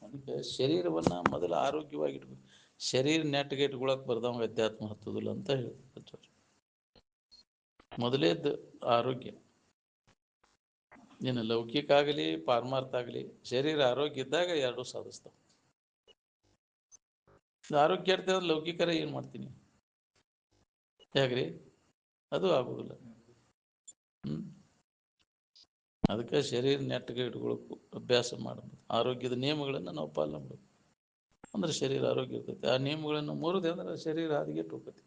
ಅದಕ್ಕೆ ಶರೀರವನ್ನು ಮೊದಲು ಆರೋಗ್ಯವಾಗಿಡ್ಬೇಕು. ಶರೀರ ನೆಟ್ಟಗೆ ಇಟ್ಕೊಳಕ್ಕೆ ಬರ್ದವಂಗೆ ಅಧ್ಯಾತ್ಮ ಹತ್ತದಿಲ್ಲ ಅಂತ ಹೇಳ್ತಾರೆ. ಮೊದಲೇದ್ದು ಆರೋಗ್ಯ, ಏನು ಲೌಕಿಕ ಆಗಲಿ ಪಾರಮಾರ್ಥ ಆಗಲಿ, ಶರೀರ ಆರೋಗ್ಯ ಇದ್ದಾಗ ಎರಡೂ ಸಾಧಿಸ್ತಾವೆ. ಆರೋಗ್ಯ ಇರ್ತದೆ, ಲೌಕಿಕರ ಏನು ಮಾಡ್ತೀನಿ ಹೇಗ್ರಿ, ಅದು ಆಗೋದಿಲ್ಲ. ಅದಕ್ಕೆ ಶರೀರ ನೆಟ್ಟಗೆ ಇಟ್ಕೊಳಕು ಅಭ್ಯಾಸ ಮಾಡಬೇಕು. ಆರೋಗ್ಯದ ನಿಯಮಗಳನ್ನು ನಾವು ಪಾಲನೆ ಮಾಡಬೇಕು ಅಂದ್ರೆ ಶರೀರ ಆರೋಗ್ಯ ಇರ್ತೈತಿ. ಆ ನಿಯಮಗಳನ್ನು ಮುರಿದೆ ಅಂದ್ರೆ ಶರೀರ ಹದಗೆಟ್ಟು ಹೋಗ್ತೈತಿ.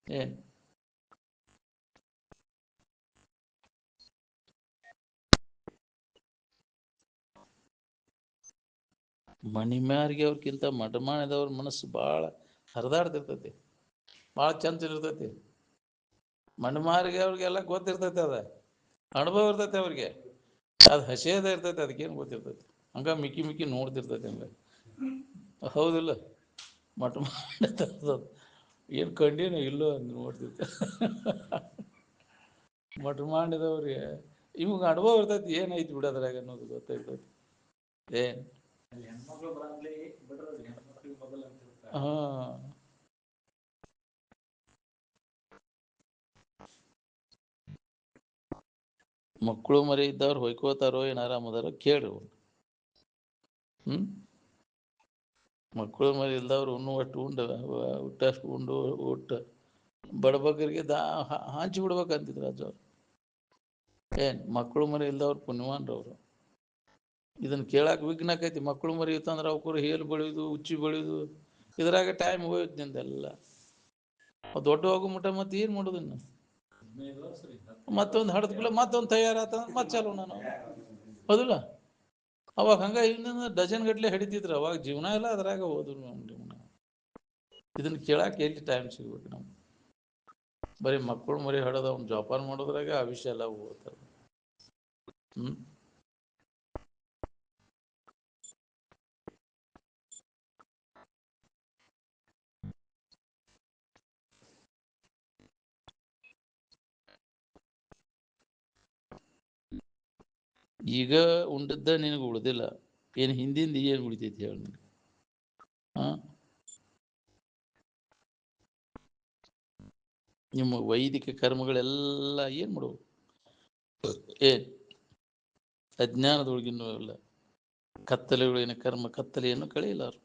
ಏನು ಮಣಿಮ್ಯಾರಿಗೆ ಅವ್ರಕ್ಕಿಂತ ಮಠಮಾಣಿದವ್ರ ಮನಸ್ಸು ಭಾಳ ಹರಿದಾಡ್ತಿರ್ತೈತಿ, ಭಾಳ ಚಂಚಲ ಇರ್ತೈತಿ. ಮಣಿಮಾರಿಗೆ ಅವ್ರಿಗೆಲ್ಲ ಗೊತ್ತಿರ್ತೈತಿ, ಅದ ಅನುಭವ ಇರ್ತೈತಿ ಅವ್ರಿಗೆ. ಅದು ಹಸಿಯದ ಇರ್ತೈತಿ, ಅದಕ್ಕೇನು ಗೊತ್ತಿರ್ತೈತಿ. ಹಂಗ ಮಿಕ್ಕಿ ಮಿಕ್ಕಿ ನೋಡ್ತಿರ್ತೈತಿ ಹಂಗೆ. ಹೌದಿಲ್ಲ? ಮಠ ಏನು ಕಂಡೇನು ಇಲ್ಲೋ ಅಂತ ನೋಡ್ತಿರ್ತ. ಮಠ ಮಾಡಿದವ್ರಿಗೆ ಇವಾಗ ಅನುಭವ ಇರ್ತೈತಿ, ಏನೈತಿ ಬಿಡೋದ್ರಾಗ ಅನ್ನೋದು ಗೊತ್ತಾಯ್ತೈತಿ. ಏನು ಹಾಂ, ಮಕ್ಕಳು ಮರಿ ಇದ್ದವ್ರು ಹೊಯ್ಕೋತಾರೋ ಏನು ಆರಾಮದಾರೋ ಕೇಳ್ರಿ. ಮಕ್ಕಳು ಮರಿ ಇಲ್ದವ್ರು ಒಟ್ಟು ಉಂಡು ಹುಟ್ಟಷ್ಟು ಉಂಡು ಒಟ್ಟು ಬಡಬಗ್ಗರಿಗೆ ಹಂಚಿ ಬಿಡ್ಬೇಕಂತಿದ್ರು ಅಜ್ಜವ್ರು. ಏನು ಮಕ್ಕಳು ಮರಿ ಇಲ್ದವ್ರು ಪುಣ್ಯವಾನ್ರವ್ರು. ಇದನ್ನು ಕೇಳಕ್ಕೆ ವಿಘ್ನ ಆಕೈತಿ. ಮಕ್ಕಳು ಮರಿ ಇತ್ತಂದ್ರೆ ಅವ್ಕರು ಹೇಲು ಬೆಳೆಯೋದು, ಉಚ್ಚಿ ಬೆಳೆಯೋದು, ಇದ್ರಾಗ ಟೈಮ್ ಹೋಯ್ತು ನಿಂದೆಲ್ಲ. ದೊಡ್ಡ ಹೋಗೋ ಮುಟ್ಟ ಮತ್ತೆ ಏನು ಮಾಡೋದು ಇನ್ನು? ಮತ್ತೊಂದು ಹಡದ್ಬಿಲ್ಲ, ಮತ್ತೊಂದು ತಯಾರಾತಂದ್ರೆ ಮತ್ತೆ ಚಾಲು ನಾನು. ಹೌದಿಲ್ಲ? ಅವಾಗ ಹಂಗೆ ಇನ್ನೊಂದು ಡಜನ್ ಗಟ್ಟಲೆ ಹಿಡಿತಿದ್ರು. ಅವಾಗ ಜೀವನ ಎಲ್ಲ ಅದ್ರಾಗ ಹೋದ್ರು. ಜೀವನ ಇದನ್ನು ಕೇಳಕ್ಕೆ ಎಲ್ಲಿ ಟೈಮ್ ಸಿಗ್ಬೇಕು ನಮ್ಗೆ? ಬರೀ ಮಕ್ಕಳು ಮರಿ ಹಡೋದು ಅವ್ನು ಜೋಪಾನ ಮಾಡೋದ್ರಾಗ ಆ ವಿಷಯ ಎಲ್ಲ ಹೋಗ್ತಾರೆ. ಈಗ ಉಂಡದ್ದ ನಿನಗೆ ಉಳ್ದಿಲ್ಲ, ಏನು ಹಿಂದಿಂದ ಏನು ಉಳಿತೈತಿ ಹೇಳಿ ನಿನಗೆ? ನಿಮ್ಮ ವೈದಿಕ ಕರ್ಮಗಳೆಲ್ಲ ಏನು ಮಾಡ್ಬೇಕು? ಅಜ್ಞಾನದೊಳಗಿನ್ನೂ ಇಲ್ಲ, ಕತ್ತಲೆಗಳಿನ ಕರ್ಮ ಕತ್ತಲೆಯನ್ನು ಕಳೆಯಲಾರು.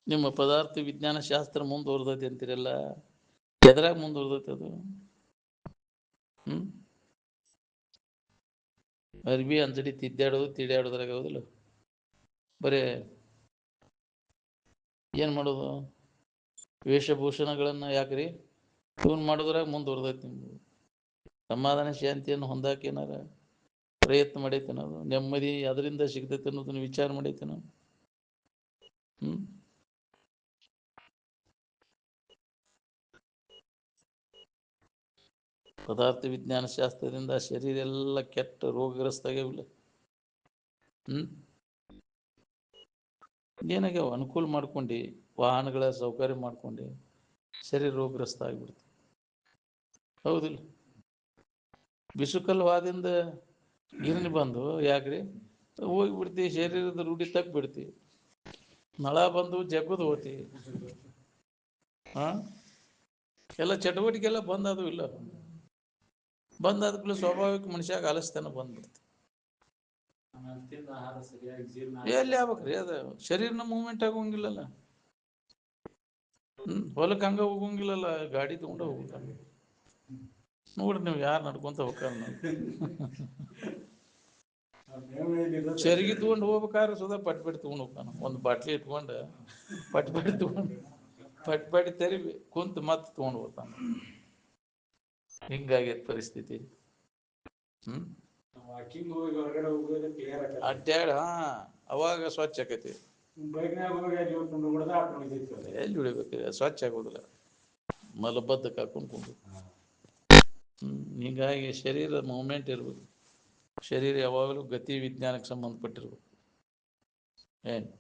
ನಿಮ್ಮ ಪದಾರ್ಥ ವಿಜ್ಞಾನ ಶಾಸ್ತ್ರ ಮುಂದುವರ್ದೈತಿ ಅಂತೀರಲ್ಲ, ಎದ್ರಾಗ ಮುಂದುವರ್ದೈತಿ ಅದು? ಅರ್ಬಿ ಅಂಜಡಿ ತಿದ್ದಾಡೋದು ತಿಡ್ಯಾಡೋದ್ರಾಗ ಹೌದಿಲ್ಲ? ಬರೇ ಏನು ಮಾಡೋದು? ವೇಷಭೂಷಣಗಳನ್ನು ಯಾಕ್ರಿ ಇವನ್ ಮಾಡೋದ್ರಾಗ ಮುಂದುವರ್ದೈತಿ. ನಿಮ್ದು ಸಮಾಧಾನ ಶಾಂತಿಯನ್ನು ಹೊಂದಾಕ ಏನಾರ ಪ್ರಯತ್ನ ಮಾಡೈತೆ ಅನ್ನೋದು, ನೆಮ್ಮದಿ ಅದರಿಂದ ಸಿಗ್ತೈತೆ ಅನ್ನೋದನ್ನು ವಿಚಾರ ಮಾಡೈತೆ ನಾವು. ಪದಾರ್ಥ ವಿಜ್ಞಾನ ಶಾಸ್ತ್ರದಿಂದ ಶರೀರ ಎಲ್ಲ ಕೆಟ್ಟ ರೋಗಗ್ರಸ್ತಾಗ್ಯಾವಿಲ್ಲ. ಏನಾಗ್ಯಾವ? ಅನುಕೂಲ ಮಾಡ್ಕೊಂಡು ವಾಹನಗಳ ಸೌಕರ್ಯ ಮಾಡ್ಕೊಂಡು ಶರೀರ ರೋಗಗ್ರಸ್ತ ಆಗಿಬಿಡ್ತು. ಹೌದಿಲ್ಲ? ಬಿಸುಕಲ್ವಾದಿಂದ ಗಿರಣಿ ಬಂದು ಯಾಕ್ರಿ ಹೋಗಿಬಿಡ್ತಿ, ಶರೀರದ ರೂಢಿ ತಪ್ಪಿ ಬಿಡ್ತಿ, ನಳ ಬಂದು ಜಗ್ಗುದು ಹೋತಿ. ಎಲ್ಲ ಚಟುವಟಿಕೆ ಎಲ್ಲ ಬಂದದು ಇಲ್ಲ, ಬಂದಾದ್ಮೇಲೆ ಸ್ವಾಭಾವಿಕ ಮನುಷ್ಯಾಗ ಆಲಸ್ಯತನ ಬಂದ್ಬಿಡ್ತು. ಎಲ್ಲಿ ಆಗ್ಬೇಕ್ರಿ ಅದು? ಶರೀರನ ಮೂವ್ಮೆಂಟ್ ಆಗೋಂಗಿಲ್ಲಲ್ಲ. ಹೊಲಕ್ಕೆ ಹಂಗ ಹೋಗಂಗಿಲ್ಲಲ್ಲ, ಗಾಡಿ ತಗೊಂಡ ಹೋಗ್ತಾನ. ನೋಡ್ರಿ ನೀವು ಯಾರು ನಡ್ಕೊಂತ ಹೋಗ್ತಾರ? ಚರಿಗೆ ತಗೊಂಡು ಹೋಗ್ಬೇಕಾದ್ರೆ ಸುಧಾ ಪಟ್ಪಟ್ಟಿ ತಗೊಂಡು ಹೋಗ್ತಾನ. ಒಂದು ಬಾಟ್ಲಿ ಇಟ್ಕೊಂಡು ಪಟ್ಪಟ್ಟಿ ತಗೊಂಡು ಪಟ್ಪಟ್ಟಿ ತೆರಿವಿ ಕುಂತು ಮತ್ತೆ ತಗೊಂಡು ಹೋಗ್ತಾನ. ಹಿಂಗಾಗೈತೆ ಪರಿಸ್ಥಿತಿ. ಅಡ್ಡಾಡ ಅವಾಗ ಸ್ವಚ್ಛ ಆಕೈತಿ. ಎಲ್ಲಿ ಉಳಿಬೇಕು? ಸ್ವಚ್ಛ ಆಗೋದಿಲ್ಲ, ಮಲಬದ್ಧಕ್ಕೆ ಹಾಕೊಂಡು. ಹೀಗಾಗಿ ಶರೀರ ಮೂವ್ಮೆಂಟ್ ಇರ್ಬೇಕು. ಶರೀರ ಯಾವಾಗಲೂ ಗತಿ ವಿಜ್ಞಾನಕ್ಕೆ ಸಂಬಂಧಪಟ್ಟಿರ್ಬೇಕು. ಏನು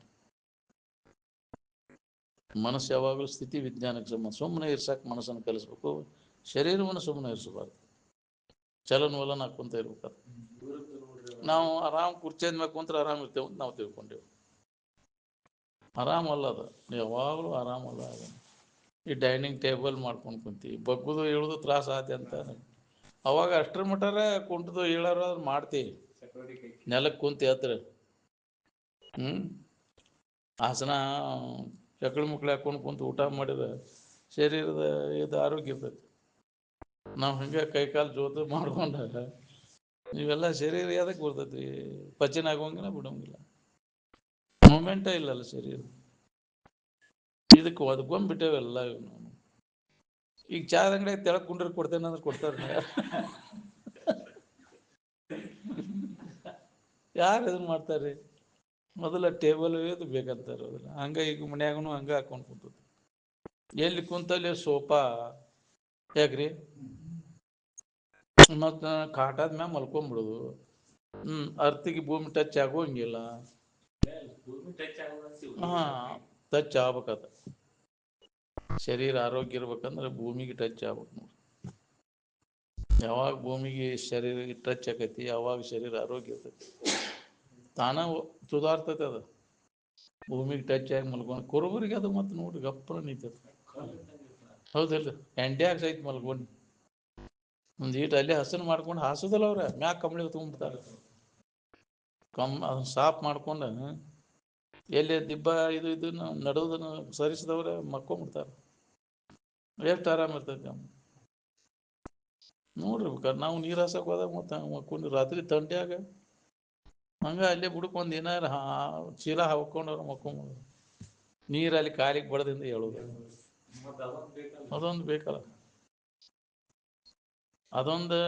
ಮನಸ್ಸು ಯಾವಾಗಲೂ ಸ್ಥಿತಿ ವಿಜ್ಞಾನಕ್ಕೆ ಸಂಬಂಧ. ಸುಮ್ಮನೆ ಇರ್ಸಕ್ಕೆ ಮನಸ್ಸನ್ನು ಕಲಿಸ್ಬೇಕು, ಶರೀರವನ್ನು ಸುಮ್ಮನೆ ಇರಿಸಬಾರ್ದು. ಚಲನವಲನ ಹಾಕೊಂತ ಇರ್ಬೇಕು. ನಾವು ಆರಾಮ್ ಕುರ್ಚಿದ ಮ್ಯಾಗ ಕುಂತ್ರೆ ಆರಾಮ್ ಇರ್ತೇವೆ ಅಂತ ನಾವು ತಿಳ್ಕೊಂಡೇವು. ಆರಾಮಲ್ಲ ಅದು, ಯಾವಾಗಲೂ ಆರಾಮಲ್ಲ ಅದು. ಈ ಡೈನಿಂಗ್ ಟೇಬಲ್ ಮಾಡ್ಕೊಂಡು ಕುಂತೀವಿ, ಬಗ್ಗುದು ಹೇಳುದು ತ್ರಾಸ ಆತಿ ಅಂತ. ಅವಾಗ ಅಷ್ಟ್ರ ಮಟ್ಟಾರ ಕುಂಟದು ಹೇಳಾರ ಮಾಡ್ತೀವಿ, ನೆಲಕ್ಕೆ ಕುಂತಿ ಹತ್ರ ಆಸನ ಚಕ್ಳ ಮುಕ್ಳು ಹಾಕೊಂಡು ಕುಂತು ಊಟ ಮಾಡಿದ್ರೆ ಶರೀರದ ಇದು ಆರೋಗ್ಯ ಇರ್ತೈತಿ. ನಾವು ಹಿಂಗೆ ಕೈಕಾಲು ಜೋತು ಮಾಡ್ಕೊಂಡಾಗ ನೀವೆಲ್ಲ ಶರೀರ ಯಾವ್ದಕ್ಕೆ ಬರ್ತೈತಿ, ಪಚನ ಆಗೋಂಗಿಲ್ಲ ಬಿಡೋಂಗಿಲ್ಲ, ಮೂಮೆಂಟೇ ಇಲ್ಲಲ್ಲ ಶರೀರ. ಇದಕ್ಕೆ ಒದ್ಕೊಂಡ್ಬಿಟ್ಟೇವೆಲ್ಲ ಇವ್ ನಾವು. ಈಗ ಚಾದ ಅಂಗಡಿಯಾಗ ತೆಳಗ್ ಕುಂಡ್ರಿ ಕೊಡ್ತೇನೆ ಅಂದ್ರೆ ಕೊಡ್ತಾರೆ ಯಾರು ಇದನ್ನ ಮಾಡ್ತಾರೆ? ಮೊದಲ ಟೇಬಲ್ ಇದು ಬೇಕಂತಾರೆ ಅದನ್ನ. ಹಂಗೆ ಈಗ ಮನ್ಯಾಗೂ ಹಂಗೆ ಹಾಕೊಂಡು ಕುಂತದ್ದು, ಎಲ್ಲಿ ಕುಂತಲ್ಲಿ ಸೋಫಾ ಹೇಗ್ರಿ, ಮತ್ತು ಕಾಟಾದ ಮ್ಯಾಗ ಮಲ್ಕೊಂಡ್ಬಿಡೋದು. ಅರ್ತಿಗೆ ಭೂಮಿ ಟಚ್ ಆಗೋಂಗಿಲ್ಲ. ಟಚ್ ಆಗ್ಬೇಕದ. ಶರೀರ ಆರೋಗ್ಯ ಇರ್ಬೇಕಂದ್ರೆ ಭೂಮಿಗೆ ಟಚ್ ಆಗ್ಬೇಕು ನೋಡಿ. ಯಾವಾಗ ಭೂಮಿಗೆ ಶರೀರ ಟಚ್ ಆಕೈತಿ ಯಾವಾಗ ಶರೀರ ಆರೋಗ್ಯ ಇರ್ತೈತಿ, ತಾನ ಸುಧಾರ್ತೈತೆ ಅದು. ಭೂಮಿಗೆ ಟಚ್ ಆಗಿ ಮಲ್ಕೊಂಡು ಕುರುಬರಿಗೆ ಅದು ಮತ್ತೆ ನೋಡ್ರಿ ಗಪ್ಪನ ನಿಂತೈತೆ. ಹೌದಿಲ್ಲ, ಎಂಡ್ಯಾಗ ಸಹಿತ ಮಲ್ಕೊಂಡು ಒಂದು ಈಟು ಅಲ್ಲೇ ಹಸನು ಮಾಡ್ಕೊಂಡು ಹಾಸೋದಲ್ಲ ಅವ್ರ ಮ್ಯಾಗ ಕಂಬಳಿ ತೊಗೊಂಡ್ಬಿಡ್ತಾರೆ. ಅದನ್ನ ಸಾಫ್ ಮಾಡ್ಕೊಂಡು ಎಲ್ಲಿ ದಿಬ್ಬ ಇದನ್ನ ನಡುವುದನ್ನು ಸರಿಸಿದವ್ರೆ ಮಕ್ಕೊಂಡ್ಬಿಡ್ತಾರೆ. ಎಷ್ಟು ಆರಾಮ ಇರ್ತೈತಿ ನಾವು ನೋಡ್ರಿ. ಬೇಕಾದ್ರೆ ನಾವು ನೀರು ಹಾಸಕ್ಕೆ ಹೋದಾಗ ಮತ್ತೆ ಮಕ್ಕೊಂಡು ರಾತ್ರಿ ತಂಡ್ಯಾಗ ಹಂಗೆ ಅಲ್ಲೇ ಬುಡಕ್ಕೆ ಏನಾರ ಚೀಲ ಹಾಕೊಂಡವ್ರು ಮಕ್ಕೊಂಬೋದು. ನೀರಲ್ಲಿ ಕಾಲಿಗೆ ಬಡದಿಂದ ಹೇಳೋದು ಅದೊಂದು ಬೇಕಲ್ಲ. ಅದೊಂದು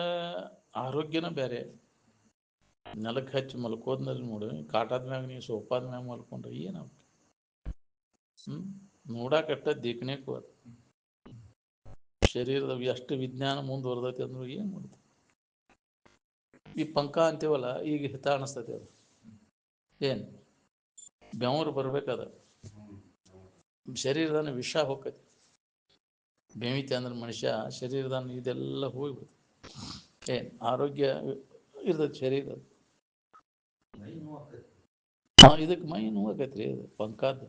ಆರೋಗ್ಯನ ಬೇರೆ. ನೆಲಕ್ಕೆ ಹಚ್ಚಿ ಮಲ್ಕೋದ್ನಲ್ಲಿ ನೋಡಿ, ಕಾಟಾದ ಮ್ಯಾಗ ನೀವು ಸೋಫಾದ ಮ್ಯಾಗ ಮಲ್ಕೊಂಡ್ರೆ ಏನಾಗ್ತದೆ? ನೋಡಾಕಟ್ಟ ದಿಕ್ನೇಕು ಅದು. ಶರೀರದ ಎಷ್ಟು ವಿಜ್ಞಾನ ಮುಂದುವರೆದೈತಿ ಅಂದ್ರೆ ಏನು ಮಾಡ್ತದೆ. ಈ ಪಂಕ ಅಂತೀವಲ್ಲ, ಈಗ ಹಿತ ಅನಿಸ್ತೈತಿ ಅದು. ಏನು ಬೆವರು ಬರ್ಬೇಕದ, ಶರೀರದಾನ ವಿಷ ಹೋಗ್ತೈತಿ. ಬೆಮಿತಿ ಅಂದ್ರೆ ಮನುಷ್ಯ ಶರೀರದಾನ ಇದೆಲ್ಲ ಹೋಗ್ಬಿಡ್ತು. ಆರೋಗ್ಯ ಇರ್ತೈತಿ ಶರೀರ. ಇದಕ್ಕೆ ಮೈ ನೋವಾಕೈತ್ರಿ ಇದು ಪಂಕದ್ದು.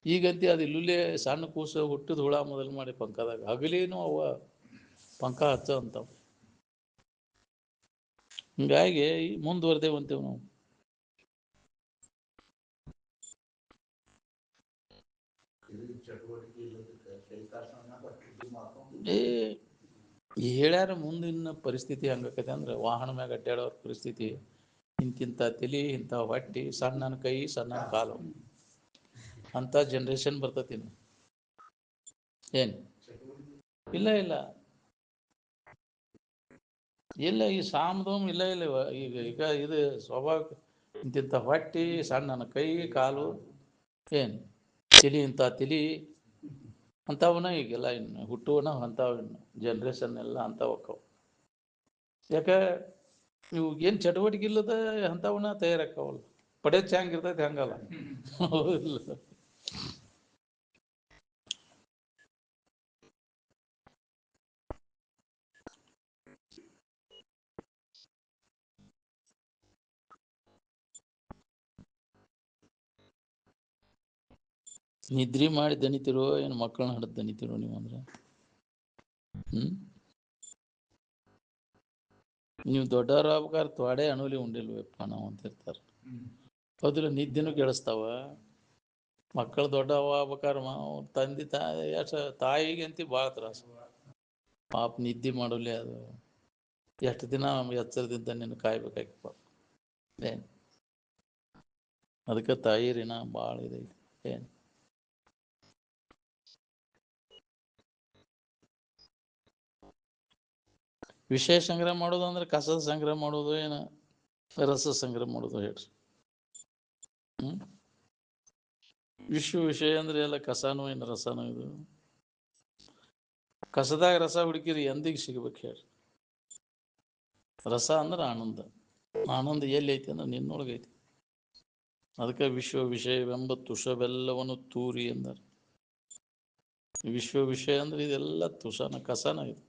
ಈಗಂತ ಅದು ಇಲ್ಲೇ ಸಣ್ಣ ಕೂಸು ಹುಟ್ಟಿದ ಹುಳ ಮೊದಲು ಮಾಡಿ ಪಂಕದಾಗ ಹಗಲೇನು ಅವ ಪಂಕ ಹಚ್ಚ ಅಂತಾವ. ಹಿಂಗಾಗಿ ಮುಂದುವರೆದೇವಂತೇವೆ ನಾವು. ಹೇಳ್ಯಾರ ಮುಂದಿನ ಪರಿಸ್ಥಿತಿ ಹಂಗಾಕೈತೆ ಅಂದ್ರೆ ವಾಹನ ಮ್ಯಾಗ ಅಡ್ಡಾಡೋರ ಪರಿಸ್ಥಿತಿ ಇಂತಿಂಥ ತಲಿ, ಇಂಥ ಹೊಟ್ಟಿ, ಸಣ್ಣನ ಕೈ, ಸಣ್ಣನ ಕಾಲು ಅಂತ ಜನ್ರೇಷನ್ ಬರ್ತೈತಿ. ಏನು ಇಲ್ಲ ಇಲ್ಲ ಇಲ್ಲ, ಈ ಸಾಮದೋಮ್ ಇಲ್ಲ ಇಲ್ಲ. ಈಗ ಇದು ಸ್ವಭಾವ ಇಂತಿಂಥ ಹೊಟ್ಟಿ, ಸಣ್ಣನ ಕೈ ಕಾಲು, ಏನು ತಿಳಿ ಇಂಥ ತಿಳಿ ಅಂಥವನ್ನ ಈಗೆಲ್ಲ ಇನ್ನು ಹುಟ್ಟುವನ ಅಂಥವು ಜನ್ರೇಷನ್ ಎಲ್ಲ ಅಂಥ ಹೋಕ್ಕವು. ಯಾಕೆ ಇವು ಏನು ಚಟುವಟಿಕೆ ಇಲ್ಲದ ಅಂಥವನ್ನ ತಯಾರಾಕ್ಕವಲ್ಲ. ಪಡೆಯೋದು ಹ್ಯಾಂಗ ಇರ್ತೈತೆ ಹಂಗಲ್ಲ. ಹೌದಿಲ್ಲ, ನಿದ್ರಿ ಮಾಡಿ ದಣಿತಿರೋ ಏನು ಮಕ್ಕಳನ್ನ ಹಿಡಿದು ದಣಿತಿರೋ ನೀವು ಅಂದ್ರೆ ನೀವು ದೊಡ್ಡವ್ರ ಆಗ್ಬೇಕಾದ್ರೆ ತೊಡೆ ಅಣುಲಿ ಉಂಡಿಲ್ವಪ್ಪ ನಾವು ಅಂತ ಇರ್ತಾರೆ. ಹೌದಿಲ್ಲ, ನಿದ್ದೆನೂ ಕೇಳಿಸ್ತಾವ. ಮಕ್ಕಳು ದೊಡ್ಡವ ಆಗ್ಬೇಕಾದ್ರೆ ತಂದೆ ತಾಯಿಗೆ ಅಂತಿ ಭಾಳ ತ್ರಾಸ. ಪಾಪ ನಿದ್ದೆ ಮಾಡೋಲಿ ಅದು ಎಷ್ಟು ದಿನ ಎಚ್ಚರದಿಂದ ನಿನ್ನ ಕಾಯ್ಬೇಕಾಗಿಪ್ಪ. ಏನು ಅದಕ್ಕೆ ತಾಯಿ ಋಣ ಭಾಳ ಇದೆ. ಏನು ವಿಷಯ ಸಂಗ್ರಹ ಮಾಡೋದು ಅಂದ್ರೆ ಕಸದ ಸಂಗ್ರಹ ಮಾಡೋದು, ಏನು ರಸ ಸಂಗ್ರಹ ಮಾಡೋದು ಹೇಳ್ರಿ. ವಿಷಯ ಅಂದ್ರೆ ಎಲ್ಲ ಕಸನೋ ಏನು ರಸನೋ. ಇದು ಕಸದಾಗ ರಸ ಹುಡುಕಿರಿ ಎಂದಿಗೆ ಸಿಗ್ಬೇಕು ಹೇಳ್ರಿ. ರಸ ಅಂದ್ರೆ ಆನಂದ. ಆನಂದ ಎಲ್ಲಿ ಐತಿ ಅಂದ್ರೆ ನಿನ್ನೊಳಗೈತಿ. ಅದಕ್ಕೆ ವಿಷಯವೆಂಬ ತುಷವೆಲ್ಲವನ್ನು ತೂರಿ ಎಂದರು. ವಿಷಯ ಅಂದ್ರೆ ಇದೆಲ್ಲ ತುಷನ ಕಸನ. ಇದು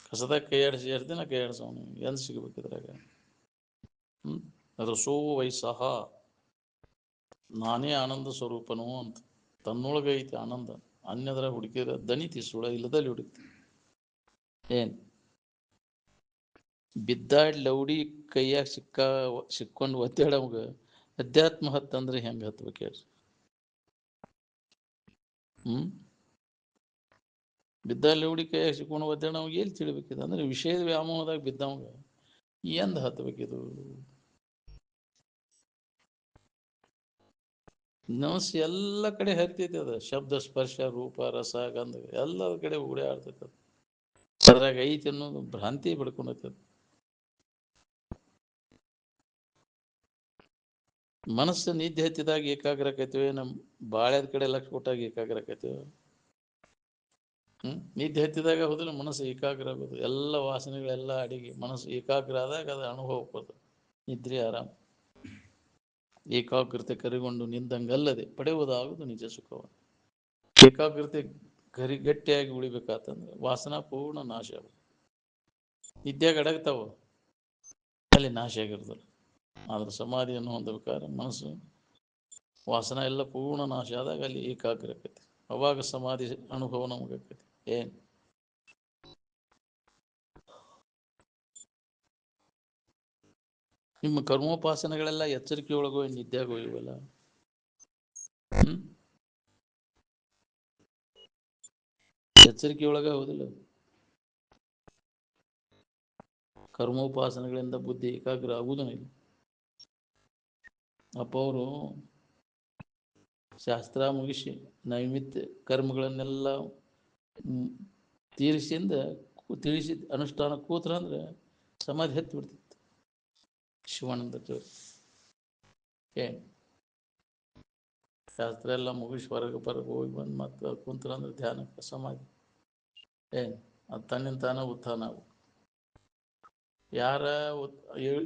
ಕಸದಾಗ ಕೈ ಆಡಿಸಿ ಎಷ್ಟು ದಿನ ಕೈ ಆಡಿಸೋನು, ಎಂದು ಸಿಗ್ಬೇಕು ಇದ್ರಾಗ? ರಸೋ ವೈಸಹ, ನಾನೇ ಆನಂದ ಸ್ವರೂಪನು ಅಂತ ತನ್ನೊಳಗೈತಿ ಆನಂದ. ಅನ್ಯದ್ರ ಹುಡುಕಿದ್ರೆ ದಣಿತಿ, ಸುಳ ಇಲ್ಲದಲ್ಲಿ ಹುಡುಕ್ತಿ. ಏನ್ ಬಿದ್ದಾಡ್ ಲೌಡಿ ಕೈಯಾಗ ಸಿಕ್ಕೊಂಡು ಒದ್ದಾಡವಾಗ ಅಧ್ಯಾತ್ಮ ಹತ್ತಂದ್ರೆ ಹೆಂಗೆ ಹತ್ಬೇಕು ಹೇಳ್ರಿ? ಬಿದ್ದಾಡ್ ಲೌಡಿ ಕೈಯಾಗ ಸಿಕ್ಕೊಂಡು ಒದ್ದಾಡವಾಗ ಎಲ್ಲಿ ತಿಳಿಬೇಕಿದೆ ಅಂದ್ರೆ ವಿಷಯದ ವ್ಯಾಮೋಹದಾಗ ಬಿದ್ದವಾಗ ಎಂದ ಹತ್ಬೇಕಿದು? ನಮಸ್ ಎಲ್ಲ ಕಡೆ ಹತ್ತೈತಿ ಅದ. ಶಬ್ದ ಸ್ಪರ್ಶ ರೂಪ ರಸ ಗಂಧ ಎಲ್ಲ ಕಡೆ ಉಗಡೆ ಆಡ್ತೈತೆ ಅದು. ಅದ್ರಾಗ ಐತಿ ಅನ್ನೋದು ಭ್ರಾಂತಿ ಬಿಡ್ಕೊಂಡೈತೆ. ಮನಸ್ಸು ನಿದ್ದೆ ಹತ್ತಿದಾಗ ಏಕಾಗ್ರ ಆಕೈತಿವಿ, ನಮ್ಮ ಬಾಳ್ಯದ ಕಡೆ ಲಕ್ಷ ಕೊಟ್ಟಾಗ ಏಕಾಗ್ರ ಆಕೈತಿವಿ. ನಿದ್ದೆ ಹತ್ತಿದಾಗ ಹೋದ್ರೆ ಮನಸ್ಸು ಏಕಾಗ್ರ ಆಗೋದು. ಎಲ್ಲ ವಾಸನೆಗಳೆಲ್ಲ ಅಡಿಗೆ ಮನಸ್ಸು ಏಕಾಗ್ರ ಆದಾಗ ಅದು ಅನುಭವ ಹೋಗೋದು. ನಿದ್ರೆ ಆರಾಮ, ಏಕಾಗ್ರತೆ ಕರಿಗೊಂಡು ನಿಂದಂಗಲ್ಲದೆ ಪಡೆಯುವುದಾಗುವುದು ನಿಜ ಸುಖವನ್ನು. ಏಕಾಗ್ರತೆ ಗಟ್ಟಿಯಾಗಿ ಉಳಿಬೇಕಾತಂದ್ರೆ ವಾಸನಾ ಪೂರ್ಣ ನಾಶ ಆಗುತ್ತೆ. ನಿದ್ಯಾಗ ಅಡಗ್ತಾವ, ಅಲ್ಲಿ ನಾಶ ಆಗಿರೋದಿಲ್ಲ. ಆದ್ರೆ ಸಮಾಧಿಯನ್ನು ಹೊಂದಬೇಕಾದ್ರೆ ಮನಸ್ಸು ವಾಸನ ಎಲ್ಲ ಪೂರ್ಣ ನಾಶ ಆದಾಗ ಅಲ್ಲಿ ಏಕಾಗ್ರ ಆಕೈತಿ. ಅವಾಗ ಸಮಾಧಿ ಅನುಭವ ನಮಗಾಕೈತಿ. ಏನ್ ನಿಮ್ಮ ಕರ್ಮೋಪಾಸನೆಗಳೆಲ್ಲ ಎಚ್ಚರಿಕೆ ಒಳಗೋ ನಿದ್ಯಾಗ ಹೋಗಿವಲ್ಲ. ಎಚ್ಚರಿಕೆ ಒಳಗ ಹೋದಿಲ್ಲ. ಕರ್ಮೋಪಾಸನೆಗಳಿಂದ ಬುದ್ಧಿ ಏಕಾಗ್ರ ಆಗುವುದೂ ಇಲ್ಲ. ಅಪ್ಪ ಅವರು ಶಾಸ್ತ್ರ ಮುಗಿಸಿ ನೈಮಿತ್ಯ ಕರ್ಮಗಳನ್ನೆಲ್ಲ ತಿಳಿಸಿದ ಅನುಷ್ಠಾನ ಕೂತ್ರ ಅಂದ್ರೆ ಸಮಾಧಿ ಹತ್ತಿ ಬಿಡ್ತಿತ್ತು ಶಿವಾನಂದ ಜೋರು. ಏನ್ ಶಾಸ್ತ್ರ ಎಲ್ಲ ಮುಗಿಸಿ ಹೊರಗೆ ಹೋಗಿ ಬಂದು ಮತ್ತೆ ಕುಂತ್ರ ಅಂದ್ರೆ ಧ್ಯಾನಕ್ಕೆ ಸಮಾಧಿ. ಏನ್ ಅದು ತನ್ನಿಂದ ತಾನ ಉತ್ಥಾನ ಆಗು. ಯಾರ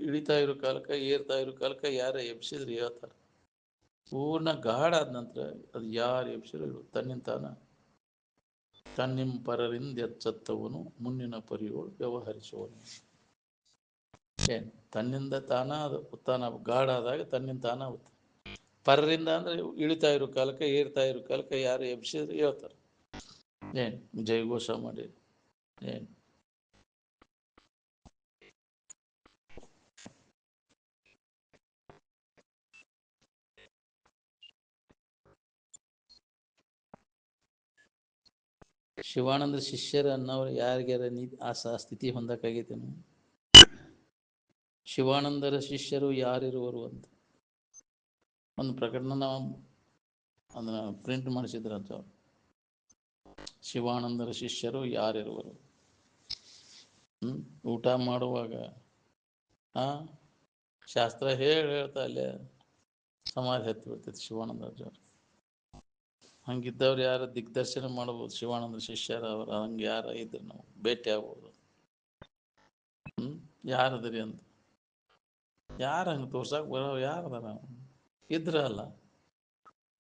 ಇಳಿತಾ ಇರೋ ಕಾಲಕ್ಕೆ ಏರ್ತಾ ಇರೋ ಕಾಲಕ್ಕೆ ಯಾರ ಎಬ್ಸಿದ್ರೆ ಹೇಳ್ತಾರೆ. ಪೂರ್ಣ ಗಾಢ ಆದ ನಂತರ ಅದು ಯಾರು ಎಬ್ಸಿದ್ರು ತನ್ನಿಂದ ತಾನ ತನ್ನಿಂ ಪರರಿಂದ ಎಚ್ಚತ್ತವನು ಮುನ್ನಿನ ಪರಿಯೋಳು ವ್ಯವಹರಿಸುವನು. ಏನ್ ತನ್ನಿಂದ ತಾನ ಅದು ಉತ್ಥಾನ ಗಾಢ ಆದಾಗ ತನ್ನಿಂದ ತಾನ ಆಗುತ್ತೆ. ಪರರಿಂದ ಅಂದ್ರೆ ಇಳಿತಾ ಇರೋ ಕಾಲಕ್ಕೆ ಏರ್ತಾ ಇರೋ ಕಾಲಕ್ಕೆ ಯಾರು ಎಬ್ಸಿದ್ರೆ ಹೇಳ್ತಾರೆ. ಏನ್ ಜಯಘೋಷ ಮಾಡಿ. ಏನ್ ಶಿವಾನಂದ ಶಿಷ್ಯರ ಅನ್ನೋರು ಯಾರಿಗ್ಯಾರ ಆ ಸ್ಥಿತಿ ಹೊಂದಕ್ಕಾಗೈತೇನು? ಶಿವಾನಂದರ ಶಿಷ್ಯರು ಯಾರಿರುವರು ಅಂತ ಒಂದು ಪ್ರಕಟಣೆ ಅದನ್ನ ಪ್ರಿಂಟ್ ಮಾಡಿಸಿದ್ರಂತ. ಶಿವಾನಂದರ ಶಿಷ್ಯರು ಯಾರಿರುವರು? ಊಟ ಮಾಡುವಾಗ ಶಾಸ್ತ್ರ ಹೇಳ್ತಾ ಅಲ್ಲೇ ಸಮಾಧಿ ಹತ್ತಿ ಬಿಡ್ತೈತಿ ಶಿವಾನಂದರಾಜವ್ರು. ಹಂಗಿದ್ದವ್ರು ಯಾರು ದಿಗ್ದರ್ಶನ ಮಾಡ್ಬೋದು ಶಿವಾನಂದ ಶಿಷ್ಯರ ಅವ್ರ ಹಂಗೆ ಯಾರ ಇದ್ರು ನಾವು ಭೇಟಿ ಆಗ್ಬೋದು. ಯಾರದ್ರಿ ಅಂತ ಯಾರ ಹಂಗೆ ತೋರ್ಸಕ್ ಬರೋ ಯಾರದಾರ ಇದ್ರಲ್ಲ,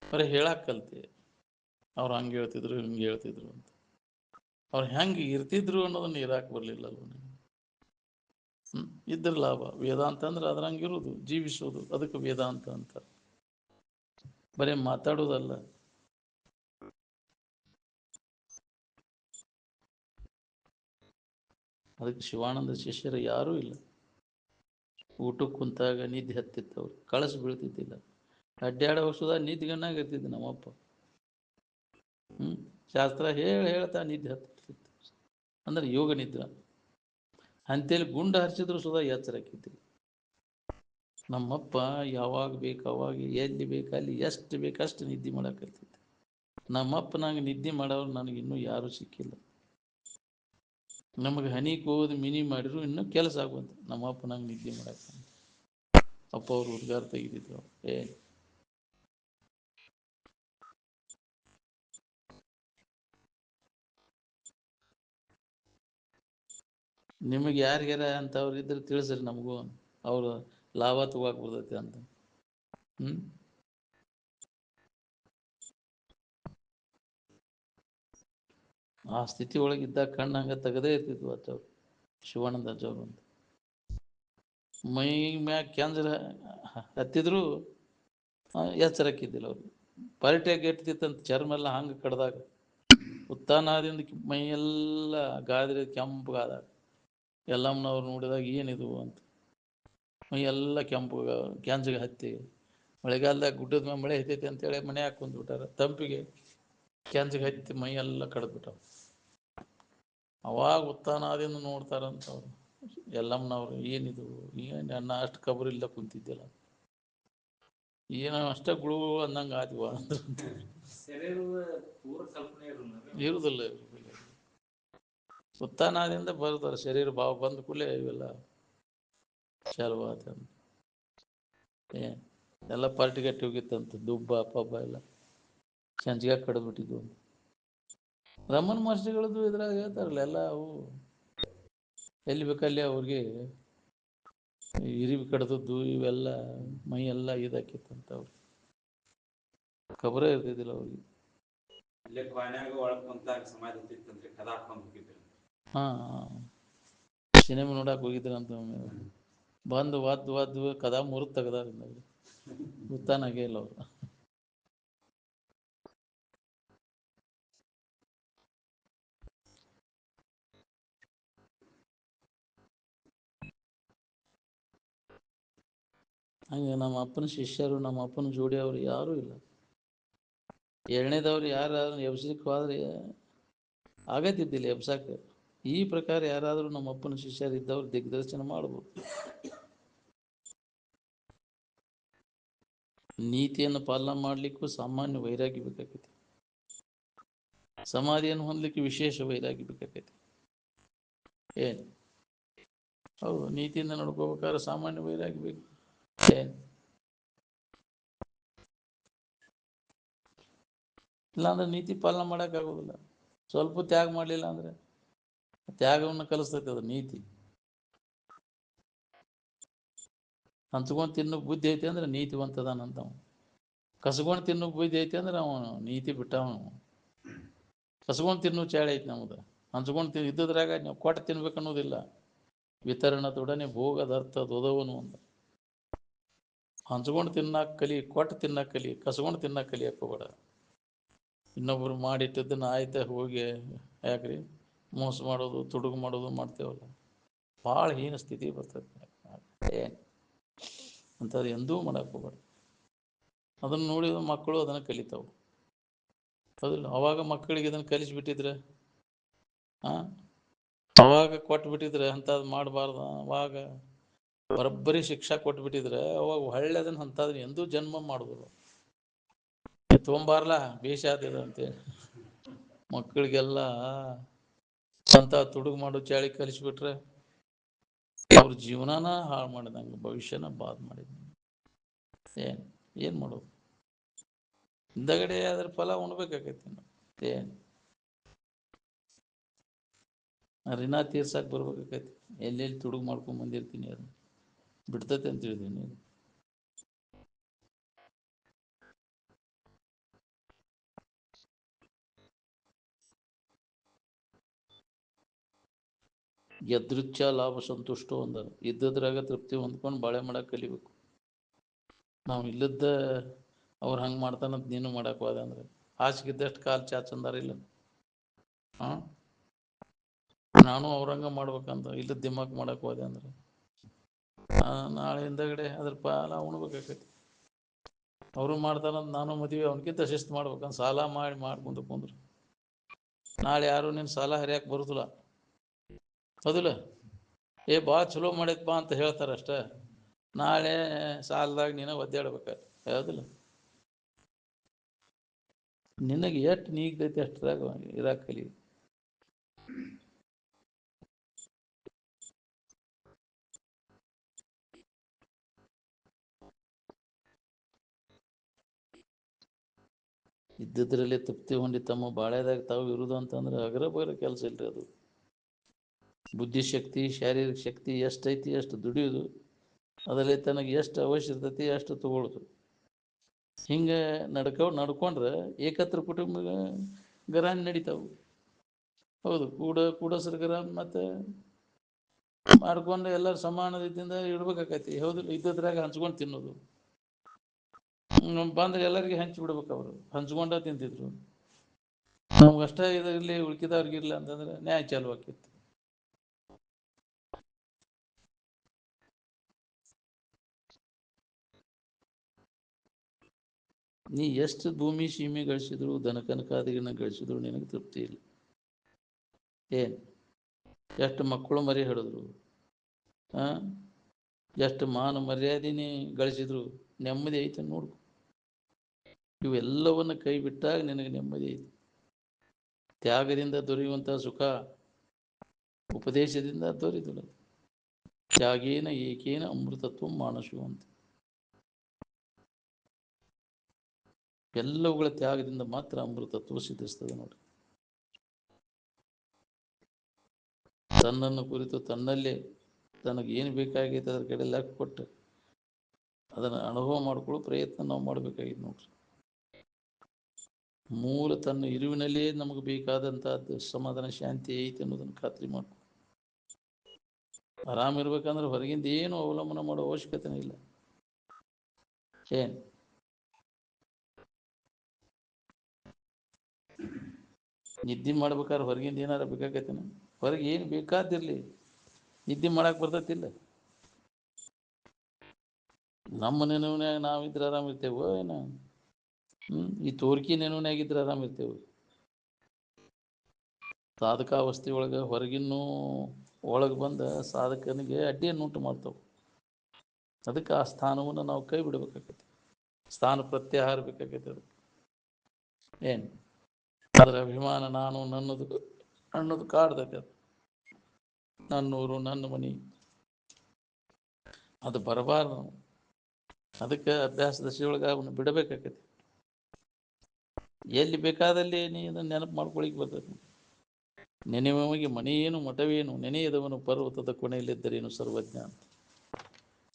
ಬರೀ ಹೇಳಕ್ ಕಲ್ತಿ ಅವ್ರು ಹಂಗೆ ಹೇಳ್ತಿದ್ರು ಹಿಂಗೆ ಹೇಳ್ತಿದ್ರು ಅಂತ. ಅವ್ರು ಹೆಂಗೆ ಇರ್ತಿದ್ರು ಅನ್ನೋದನ್ನ ಇರಾಕ್ ಬರ್ಲಿಲ್ಲ ಅಲ್ವ. ಇದ್ರ ಲಾಭ ವೇದಾಂತ ಅಂದ್ರೆ ಅದ್ರಂಗಿರೋದು, ಜೀವಿಸೋದು, ಅದಕ್ಕೆ ವೇದಾಂತ ಅಂತ. ಬರೀ ಮಾತಾಡೋದಲ್ಲ. ಅದಕ್ಕೆ ಶಿವಾನಂದ ಶಿಷ್ಯರು ಯಾರೂ ಇಲ್ಲ. ಊಟಕ್ಕೆ ಕುಂತಾಗ ನಿದ್ದೆ ಹತ್ತಿತ್ತವ್ರು, ಕಳಸ ಬೀಳ್ತಿದ್ದಿಲ್ಲ. ಅಡ್ಡಾಡ ವರ್ಷದ ನಿದ್ದಿಗಣ್ಣಾಗ ಇರ್ತಿದ್ದೆ ನಮ್ಮಪ್ಪ. ಶಾಸ್ತ್ರ ಹೇಳ್ತಾ ನಿದ್ದೆ ಹತ್ತಿರ್ತಿತ್ತು. ಅಂದ್ರೆ ಯೋಗ ನಿದ್ರ. ಅಂತೇಳಿ ಗುಂಡು ಹರಿಸಿದ್ರು ಸುಧಾ ಎಚ್ಚರಕ್ಕಿದ್ದಿಲ್ಲ. ನಮ್ಮಪ್ಪ ಯಾವಾಗ ಬೇಕು ಅವಾಗ ಎಲ್ಲಿ ಬೇಕು ಅಲ್ಲಿ ಎಷ್ಟು ಬೇಕಷ್ಟು ನಿದ್ದೆ ಮಾಡಕತ್ತಿದ್ದೆ. ನಮ್ಮಪ್ಪ ನಂಗೆ ನಿದ್ದೆ ಮಾಡೋರು ನನಗಿನ್ನೂ ಯಾರೂ ಸಿಕ್ಕಿಲ್ಲ. ನಮಗೆ ಹನಿ ಕೋದು ಮಿನಿ ಮಾಡಿದ್ರು ಇನ್ನೂ ಕೆಲಸ ಆಗುವಂತ. ನಮ್ಮಪ್ಪ ನಂಗೆ ನಿದ್ದೆ ಮಾಡಕ್ಕ ಅಪ್ಪ ಅವ್ರು ಉದ್ಗಾರ ತೆಗಿತಿದ್ರು. ನಿಮಗೆ ಯಾರಿಗಾರ ಅಂತವ್ರು ಇದ್ರೆ ತಿಳಿಸ್ರಿ ನಮಗೂ, ಅವರು ಲಾಭ ತಗೋಕ್ ಬರ್ತೈತಿ ಅಂತ. ಆ ಸ್ಥಿತಿ ಒಳಗಿದ್ದಾಗ ಕಣ್ಣು ಹಂಗೆ ತೆಗದೇ ಇರ್ತಿದ್ವು ಅಜ್ಜವ್ರು, ಶಿವಾನಂದ ಅಜ್ಜವ್ರು ಅಂತ. ಮೈ ಮ್ಯಾಗ ಕ್ಯಾನ್ಸರ್ ಹತ್ತಿದ್ರು ಎಚ್ಚರಕ್ಕಿದ್ದಿಲ್ಲ ಅವ್ರು. ಪಾರ್ಟಿಯಾಗಿ ಎಟ್ತಿತ್ತಂತ ಚರ್ಮ ಎಲ್ಲ ಹಂಗೆ ಕಡ್ದಾಗ ಉತ್ಥಾನದಿಂದ ಮೈಯೆಲ್ಲ ಗಾದ್ರೆ ಕೆಂಪಗಾದಾಗ ಎಲ್ಲಮ್ಮನವ್ರು ನೋಡಿದಾಗ ಏನಿದು ಅಂತ ಮೈಯೆಲ್ಲ ಕೆಂಪು ಕ್ಯಾನ್ಸರ್ಗೆ ಹತ್ತಿ ಮಳೆಗಾಲದಾಗ ಗುಡ್ಡದ ಮೇಲೆ ಮಳೆ ಹತ್ತೈತಿ ಅಂತೇಳಿ ಮನೆ ಹಾಕಿ ಕುಂದ್ಬಿಟ್ಟಾರ. ತಂಪಿಗೆ ಕ್ಯಾನ್ಸರ್ಗೆ ಹತ್ತಿ ಮೈಯೆಲ್ಲ ಕಡ್ದ್ಬಿಟ್ಟಾವ. ಅವಾಗ ಉತ್ಥಾನದಿಂದ ನೋಡ್ತಾರಂತ ಅವ್ರು ಎಲ್ಲಮ್ಮನವ್ರು, ಏನಿದು ಏನು ಅನ್ನ ಅಷ್ಟು ಕಬರ್ ಇಲ್ಲ ಕುಂತಿದ್ದಿಲ್ಲ, ಏನೋ ಅಷ್ಟ ಗುಳು ಅಂದಂಗೆ ಆದ್ವ ಇರುದಿಲ್ಲ. ಉತ್ಥಾನದಿಂದ ಬರ್ತಾರೆ ಶರೀರ ಭಾವ ಬಂದ ಕೂಡಲೇ ಇವೆಲ್ಲ ಚಾಲು ಆತ. ಎಲ್ಲ ಪಾರ್ಟಿಗಟ್ಟಿ ಹೋಗಿತ್ತಂತ ದುಬ್ಬ ಪಬ್ಬ ಎಲ್ಲ ಸಂಜಿಗೆ ಕಡ್ದ್ಬಿಟ್ಟಿದ್ವು. ರಮಣ ಮಹರ್ಷಿಗಳದ್ದು ಇದ್ರಾಗ ಹೇಳ್ತಾರಲ್ಲ ಎಲ್ಲ ಅವು ಎಲ್ಲಿ ಬೇಕಲ್ಲಿ ಅವ್ರಿಗೆ ಇರಿವಿ ಕಡ್ದದ್ದು ಇವೆಲ್ಲ ಮೈ ಎಲ್ಲ ಇದಾಕಿತ್ತಂತ ಅವ್ರಿಗೆ ಖಬರ ಇರ್ತಿದ್ದಿಲ್ಲ ಅವ್ರಿಗೆ. ಹಾ ಸಿನಿಮಾ ನೋಡಕ್ ಹೋಗಿದ್ರಂತ ಬಂದು ಒದ್ದು ಕದ ಮುರಿದು ತೆಗ್ದಾರ ಗೊತ್ತಾನಾಗೇ ಇಲ್ಲ ಅವ್ರು. ಹಂಗೆ ನಮ್ಮ ಅಪ್ಪನ ಶಿಷ್ಯರು ನಮ್ಮ ಅಪ್ಪನ ಜೋಡಿಯವರು ಯಾರೂ ಇಲ್ಲ. ಎರಡನೇದವ್ರು ಯಾರಾದ್ರೂ ಎಬ್ಸಲಿಕ್ಕೆ ಹೋದ್ರೆ ಆಗತ್ತಿದ್ದಿಲ್ಲ ಎಬ್ಸಾಕ. ಈ ಪ್ರಕಾರ ಯಾರಾದರೂ ನಮ್ಮ ಅಪ್ಪನ ಶಿಷ್ಯರಿದ್ದವ್ರು ದಿಗ್ದರ್ಶನ ಮಾಡ್ಬೋದು. ನೀತಿಯನ್ನು ಪಾಲನೆ ಮಾಡಲಿಕ್ಕೂ ಸಾಮಾನ್ಯ ವೈರಾಗ್ಯ ಬೇಕಾಗೈತಿ. ಸಮಾಧಿಯನ್ನು ಹೊಂದಲಿಕ್ಕೆ ವಿಶೇಷ ವೈರಾಗ್ಯ ಬೇಕಾಗೈತಿ. ಏನು ಹೌದು, ನೀತಿಯಿಂದ ನಡ್ಕೋಬೇಕಾದ್ರೆ ಸಾಮಾನ್ಯ ವೈರಾಗ್ಯ ಬೇಕು. ಏನು ಇಲ್ಲಾಂದ್ರೆ ನೀತಿ ಪಾಲನೆ ಮಾಡೋಕ್ಕಾಗೋದಿಲ್ಲ. ಸ್ವಲ್ಪ ತ್ಯಾಗ ಮಾಡಲಿಲ್ಲ ಅಂದ್ರೆ ತ್ಯಾಗವನ್ನು ಕಲಿಸ್ತೈತೆ ಅದು ನೀತಿ. ಹಂಚ್ಕೊಂಡು ತಿನ್ನೋ ಬುದ್ಧಿ ಐತಿ ಅಂದ್ರೆ ನೀತಿವಂತದಾನಂತ. ಕಸ್ಕೊಂಡು ತಿನ್ನೋ ಬುದ್ಧಿ ಐತಿ ಅಂದ್ರೆ ಅವನು ನೀತಿ ಬಿಟ್ಟವ. ಕಸ್ಕೊಂಡು ತಿನ್ನೋ ಚಾಳಿ ಐತಿ ನಮ್ದು. ಹಂಚ್ಕೊಂಡು ಇದ್ದದ್ರಾಗ ನೀವು ಕೊಟ್ಟು ತಿನ್ಬೇಕು ಅನ್ನೋದಿಲ್ಲ. ವಿತರಣದೊಡನೆ ಭೋಗದರ್ಥ ದೊದವನು ಅಂತ. ಹಂಚ್ಕೊಂಡು ತಿನ್ನಕ್ಕೆ ಕಲಿ, ಕೊಟ್ಟು ತಿನ್ನಕ್ಕೆ ಕಲಿ, ಕಸ್ಕೊಂಡು ತಿನ್ನಕ್ಕೆ ಕಲಿಯಕ್ಕೆ ಹೋಗ್ಬೇಡ. ಇನ್ನೊಬ್ರು ಮಾಡಿಟ್ಟಿದ್ದನ್ನು ಆಯ್ತಾ ಹೋಗಿ ಯಾಕ್ರಿ ಮೋಸ ಮಾಡೋದು ತುಡುಗು ಮಾಡೋದು ಮಾಡ್ತೇವಲ್ಲ, ಭಾಳ ಹೀನ ಸ್ಥಿತಿ ಬರ್ತದೆ. ಏನು ಅಂಥದ್ದು ಎಂದೂ ಮಾಡಕ್ಕೆ ಹೋಗ್ಬೇಡ. ಅದನ್ನು ನೋಡಿದ ಮಕ್ಕಳು ಅದನ್ನು ಕಲಿತಾವೆ. ಹೌದಿಲ್ಲ? ಅವಾಗ ಮಕ್ಕಳಿಗೆ ಇದನ್ನು ಕಲಿಸಿಬಿಟ್ಟಿದ್ರೆ ಅವಾಗ ಕೊಟ್ಬಿಟ್ಟಿದ್ರೆ ಅಂಥದ್ದು ಮಾಡಬಾರ್ದು. ಅವಾಗ ಬರೋಬ್ಬರಿ ಶಿಕ್ಷಾ ಕೊಟ್ಬಿಟ್ಟಿದ್ರೆ ಅವಾಗ ಒಳ್ಳೆ ಅದನ್ನು ಅಂಥದನ್ನ ಎಂದೂ ಜನ್ಮ ಮಾಡೋದಿಲ್ಲ. ತೊಗೊಂಬಾರ್ಲ ಬೇಷ ಆಗ್ತದೆ ಅಂತೇಳಿ ಮಕ್ಕಳಿಗೆಲ್ಲ ಅಂತ ತುಡುಗು ಮಾಡೋ ಚಾಳಿ ಕಲಿಸ್ಬಿಟ್ರೆ ಅವ್ರ ಜೀವನನ ಹಾಳು ಮಾಡಿದಂಗೆ, ಭವಿಷ್ಯನ ಬಾದ್ ಮಾಡಿದಂಗೆ. ಏನು ಮಾಡೋದು? ಹಿಂದಗಡೆ ಅದ್ರ ಫಲ ಉಣ್ಬೇಕಾಗೈತಿ. ಏನು ಋಣ ತೀರ್ಸಕ್ಕೆ ಬರ್ಬೇಕಾಗೈತಿ. ಎಲ್ಲೆಲ್ಲಿ ತುಡುಗು ಮಾಡ್ಕೊಂಡು ಬಂದಿರ್ತೀನಿ ಅದು ಬಿಡ್ತೈತೆ ಅಂತ ಹೇಳಿದೀನಿ. ಯದೃಚ್ಛ ಲಾಭ ಸಂತುಷ್ಟ ಅಂದ ಇದ್ದದ್ರಾಗ ತೃಪ್ತಿ ಹೊಂದ್ಕೊಂಡು ಬಾಳೆ ಮಾಡಕ್ಕೆ ಕಲಿಬೇಕು. ನಾವು ಇಲ್ಲದ ಅವ್ರು ಹಂಗೆ ಮಾಡ್ತಾನಂತ ನೀನು ಮಾಡಕ್ಕೆ ಹೋದ ಅಂದ್ರೆ ಹಾಸಿಗಿದ್ದಷ್ಟು ಕಾಲು ಚಾಚಂದಾರ ಇಲ್ಲ. ನಾನು ಅವ್ರಂಗ ಮಾಡ್ಬೇಕಂತ ಇಲ್ಲದ ದಿಮಾಕ್ ಮಾಡಕ್ಕೆ ಹೋದೆ ಅಂದ್ರೆ ನಾಳೆ ಹಿಂದಗಡೆ ಅದ್ರ ಪಾಲ ಉಣ್ಬೇಕಾಗೈತಿ. ಅವರು ಮಾಡ್ತಾರಂತ ನಾನು ಮದುವೆ ಅವನಕ್ಕಿಂತ ಶಿಸ್ತು ಮಾಡ್ಬೇಕಂತ ಸಾಲ ಮಾಡ್ಕೊಂಡು ಕುಂದ್ರು ನಾಳೆ ಯಾರು ನಿನ್ನ ಸಾಲ ಹರಿಯಕ್ಕೆ ಬರುದಿಲ್ಲ. ಹೌದಿಲ್ಲ? ಭಾಳ ಚಲೋ ಮಾಡೈತ್ಪಾ ಅಂತ ಹೇಳ್ತಾರೆ ಅಷ್ಟೇ. ನಾಳೆ ಸಾಲದಾಗ ನೀನು ಒದ್ದಾಡ್ಬೇಕಾರೆ ಹೌದಿಲ್ಲ? ನಿನಗೆ ಎಷ್ಟು ನೀಗ್ತೈತಿ ಅಷ್ಟ್ರಾಗ ಇರಾಕ್ ಕಲಿ. ಇದ್ದಿದ್ರಲ್ಲಿ ತೃಪ್ತಿ ಹೊಂದಿ ತಮ್ಮ ಬಾಳೆದಾಗ ತಾವು ಇರುವುದು ಅಂತಂದ್ರೆ ಅಗರ ಬಗರ ಕೆಲಸ ಇಲ್ರಿ ಅದು. ಬುದ್ಧಿಶಕ್ತಿ ಶಾರೀರಿಕ ಶಕ್ತಿ ಎಷ್ಟೈತಿ ಅಷ್ಟು ದುಡಿಯೋದು, ಅದರಲ್ಲಿ ತನಗೆ ಎಷ್ಟು ಅವಶ್ಯ ಇರ್ತೈತಿ ಅಷ್ಟು ತಗೊಳ್ಳೋದು. ಹಿಂಗೆ ನಡ್ಕೊಂಡ್ರೆ ಏಕತ್ರ ಕುಟುಂಬ ಗರಾನ್ ನಡೀತಾವು. ಹೌದು, ಕೂಡಸರ ಗರಾನ್ ಮತ್ತು ಮಾಡ್ಕೊಂಡು ಎಲ್ಲರೂ ಸಮಾನದಿಂದ ಇಡ್ಬೇಕಾಕೈತಿ. ಹೌದಿಲ್ಲ? ಇದ್ದದ್ರಾಗ ಹಂಚ್ಕೊಂಡು ತಿನ್ನೋದು. ಬಂದ್ರೆ ಎಲ್ಲರಿಗೆ ಹಂಚಿ ಬಿಡ್ಬೇಕು. ಅವರು ಹಂಚ್ಕೊಂಡ ತಿಂತಿದ್ರು. ನಮ್ಗಷ್ಟೇ ಇದರಲ್ಲಿ ಉಳ್ಕಿದವ್ರಿಗಿರ್ಲಿ ಅಂತಂದ್ರೆ ನ್ಯಾಯ ಚಾಲು ಆಕಿತ್ತು. ನೀ ಎಷ್ಟು ಭೂಮಿ ಸೀಮೆ ಗಳಿಸಿದ್ರು, ದನಕನಕಾದಿಗಳನ್ನ ಗಳಿಸಿದ್ರು ನಿನಗೆ ತೃಪ್ತಿ ಇಲ್ಲ. ಏನು ಎಷ್ಟು ಮಕ್ಕಳು ಮರಿ ಹಿಡಿದ್ರು, ಎಷ್ಟು ಮಾನ ಮರ್ಯಾದಿನೇ ಗಳಿಸಿದ್ರು ನೆಮ್ಮದಿ ಐತೆ ನೋಡು. ಇವೆಲ್ಲವನ್ನು ಕೈ ಬಿಟ್ಟಾಗ ನಿನಗೆ ನೆಮ್ಮದಿ ಐತಿ. ತ್ಯಾಗದಿಂದ ದೊರೆಯುವಂಥ ಸುಖ ಉಪದೇಶದಿಂದ ದೊರೆಯುವುದಿಲ್ಲ. ತ್ಯಾಗೇನ ಏಕೇನ ಅಮೃತತ್ವ ಮಾನಸು ಅಂತ. ಎಲ್ಲವುಗಳ ತ್ಯಾಗದಿಂದ ಮಾತ್ರ ಅಮೃತತ್ವ ಸಿದ್ಧಿಸ್ತದೆ ನೋಡಿ. ತನ್ನನ್ನು ಕುರಿತು ತನ್ನಲ್ಲೇ ತನಗೇನು ಬೇಕಾಗೈತೆ ಅದ್ರ ಕಡೆ ಲಕ್ಷ್ಯ ಕೊಟ್ಟು ಅದನ್ನು ಅನುಭವ ಮಾಡ್ಕೊಳ್ಳೋ ಪ್ರಯತ್ನ ನಾವು ಮಾಡಬೇಕಾಗಿತ್ತು ನೋಡ್ರಿ. ಮೂಲ ತನ್ನ ಇರುವಿನಲ್ಲೇ ನಮಗೆ ಬೇಕಾದಂಥದ್ದು ಸಮಾಧಾನ ಶಾಂತಿ ಐತೆ ಅನ್ನೋದನ್ನು ಖಾತ್ರಿ ಮಾಡ್ಕೊ. ಆರಾಮಿರ್ಬೇಕಂದ್ರೆ ಹೊರಗಿಂದ ಏನು ಅವಲಂಬನೆ ಮಾಡೋ ಅವಶ್ಯಕತೆನೇ ಇಲ್ಲ. ಏನು ನಿದ್ದೆ ಮಾಡ್ಬೇಕಾದ್ರೆ ಹೊರಗಿಂದ ಏನಾರ ಬೇಕಾಗತ್ತೇನ? ಹೊರಗೆ ಏನು ಬೇಕಾದಿರಲಿ ನಿದ್ದೆ ಮಾಡಕ್ಕೆ ಬರ್ತೈತಿಲ್ಲ. ನಮ್ಮ ನೆನವಿನಾಗ ನಾವಿದ್ರೆ ಆರಾಮಿರ್ತೇವೋ ಏನೋ? ಈ ತೋರ್ಕಿ ನೆನವಿನಾಗಿದ್ರೆ ಆರಾಮಿರ್ತೇವೆ. ಸಾಧಕಾವಸ್ಥೆ ಒಳಗೆ ಹೊರಗಿನ್ನೂ ಒಳಗೆ ಬಂದ ಸಾಧಕನಿಗೆ ಅಡ್ಡಿಯನ್ನು ಉಂಟು ಮಾಡ್ತಾವೆ. ಅದಕ್ಕೆ ಆ ಸ್ಥಾನವನ್ನು ನಾವು ಕೈ ಬಿಡಬೇಕಾಗತ್ತೆ. ಸ್ಥಾನ ಪ್ರತ್ಯಾಹಾರ ಬೇಕಾಗೈತೆ. ಅದಕ್ಕೆ ಏನು ಅದರ ಅಭಿಮಾನ ನಾನು ನನ್ನದು ಅನ್ನೋದು ಕಾಡ್ತೈತೆ. ಅದು ನನ್ನೂರು ನನ್ನ ಮನೆ ಅದು ಬರಬಾರ್ದು. ಅದಕ್ಕೆ ಅಭ್ಯಾಸ ದಶೆಯೊಳಗೆ ಅವನು ಬಿಡಬೇಕಾಗತ್ತೆ. ಎಲ್ಲಿ ಬೇಕಾದಲ್ಲಿ ನೀ ಅದನ್ನು ನೆನಪು ಮಾಡ್ಕೊಳಿಕ್ಕೆ ಬರ್ತೈತಿ. ನೆನೆಯುವವನಿಗೆ ಮನೆಯೇನು ಮಠವೇನು, ನೆನೆಯದವನು ಪರ್ವತದ ಕೊನೆಯಲ್ಲಿದ್ದರೇನು ಸರ್ವಜ್ಞ ಅಂತ.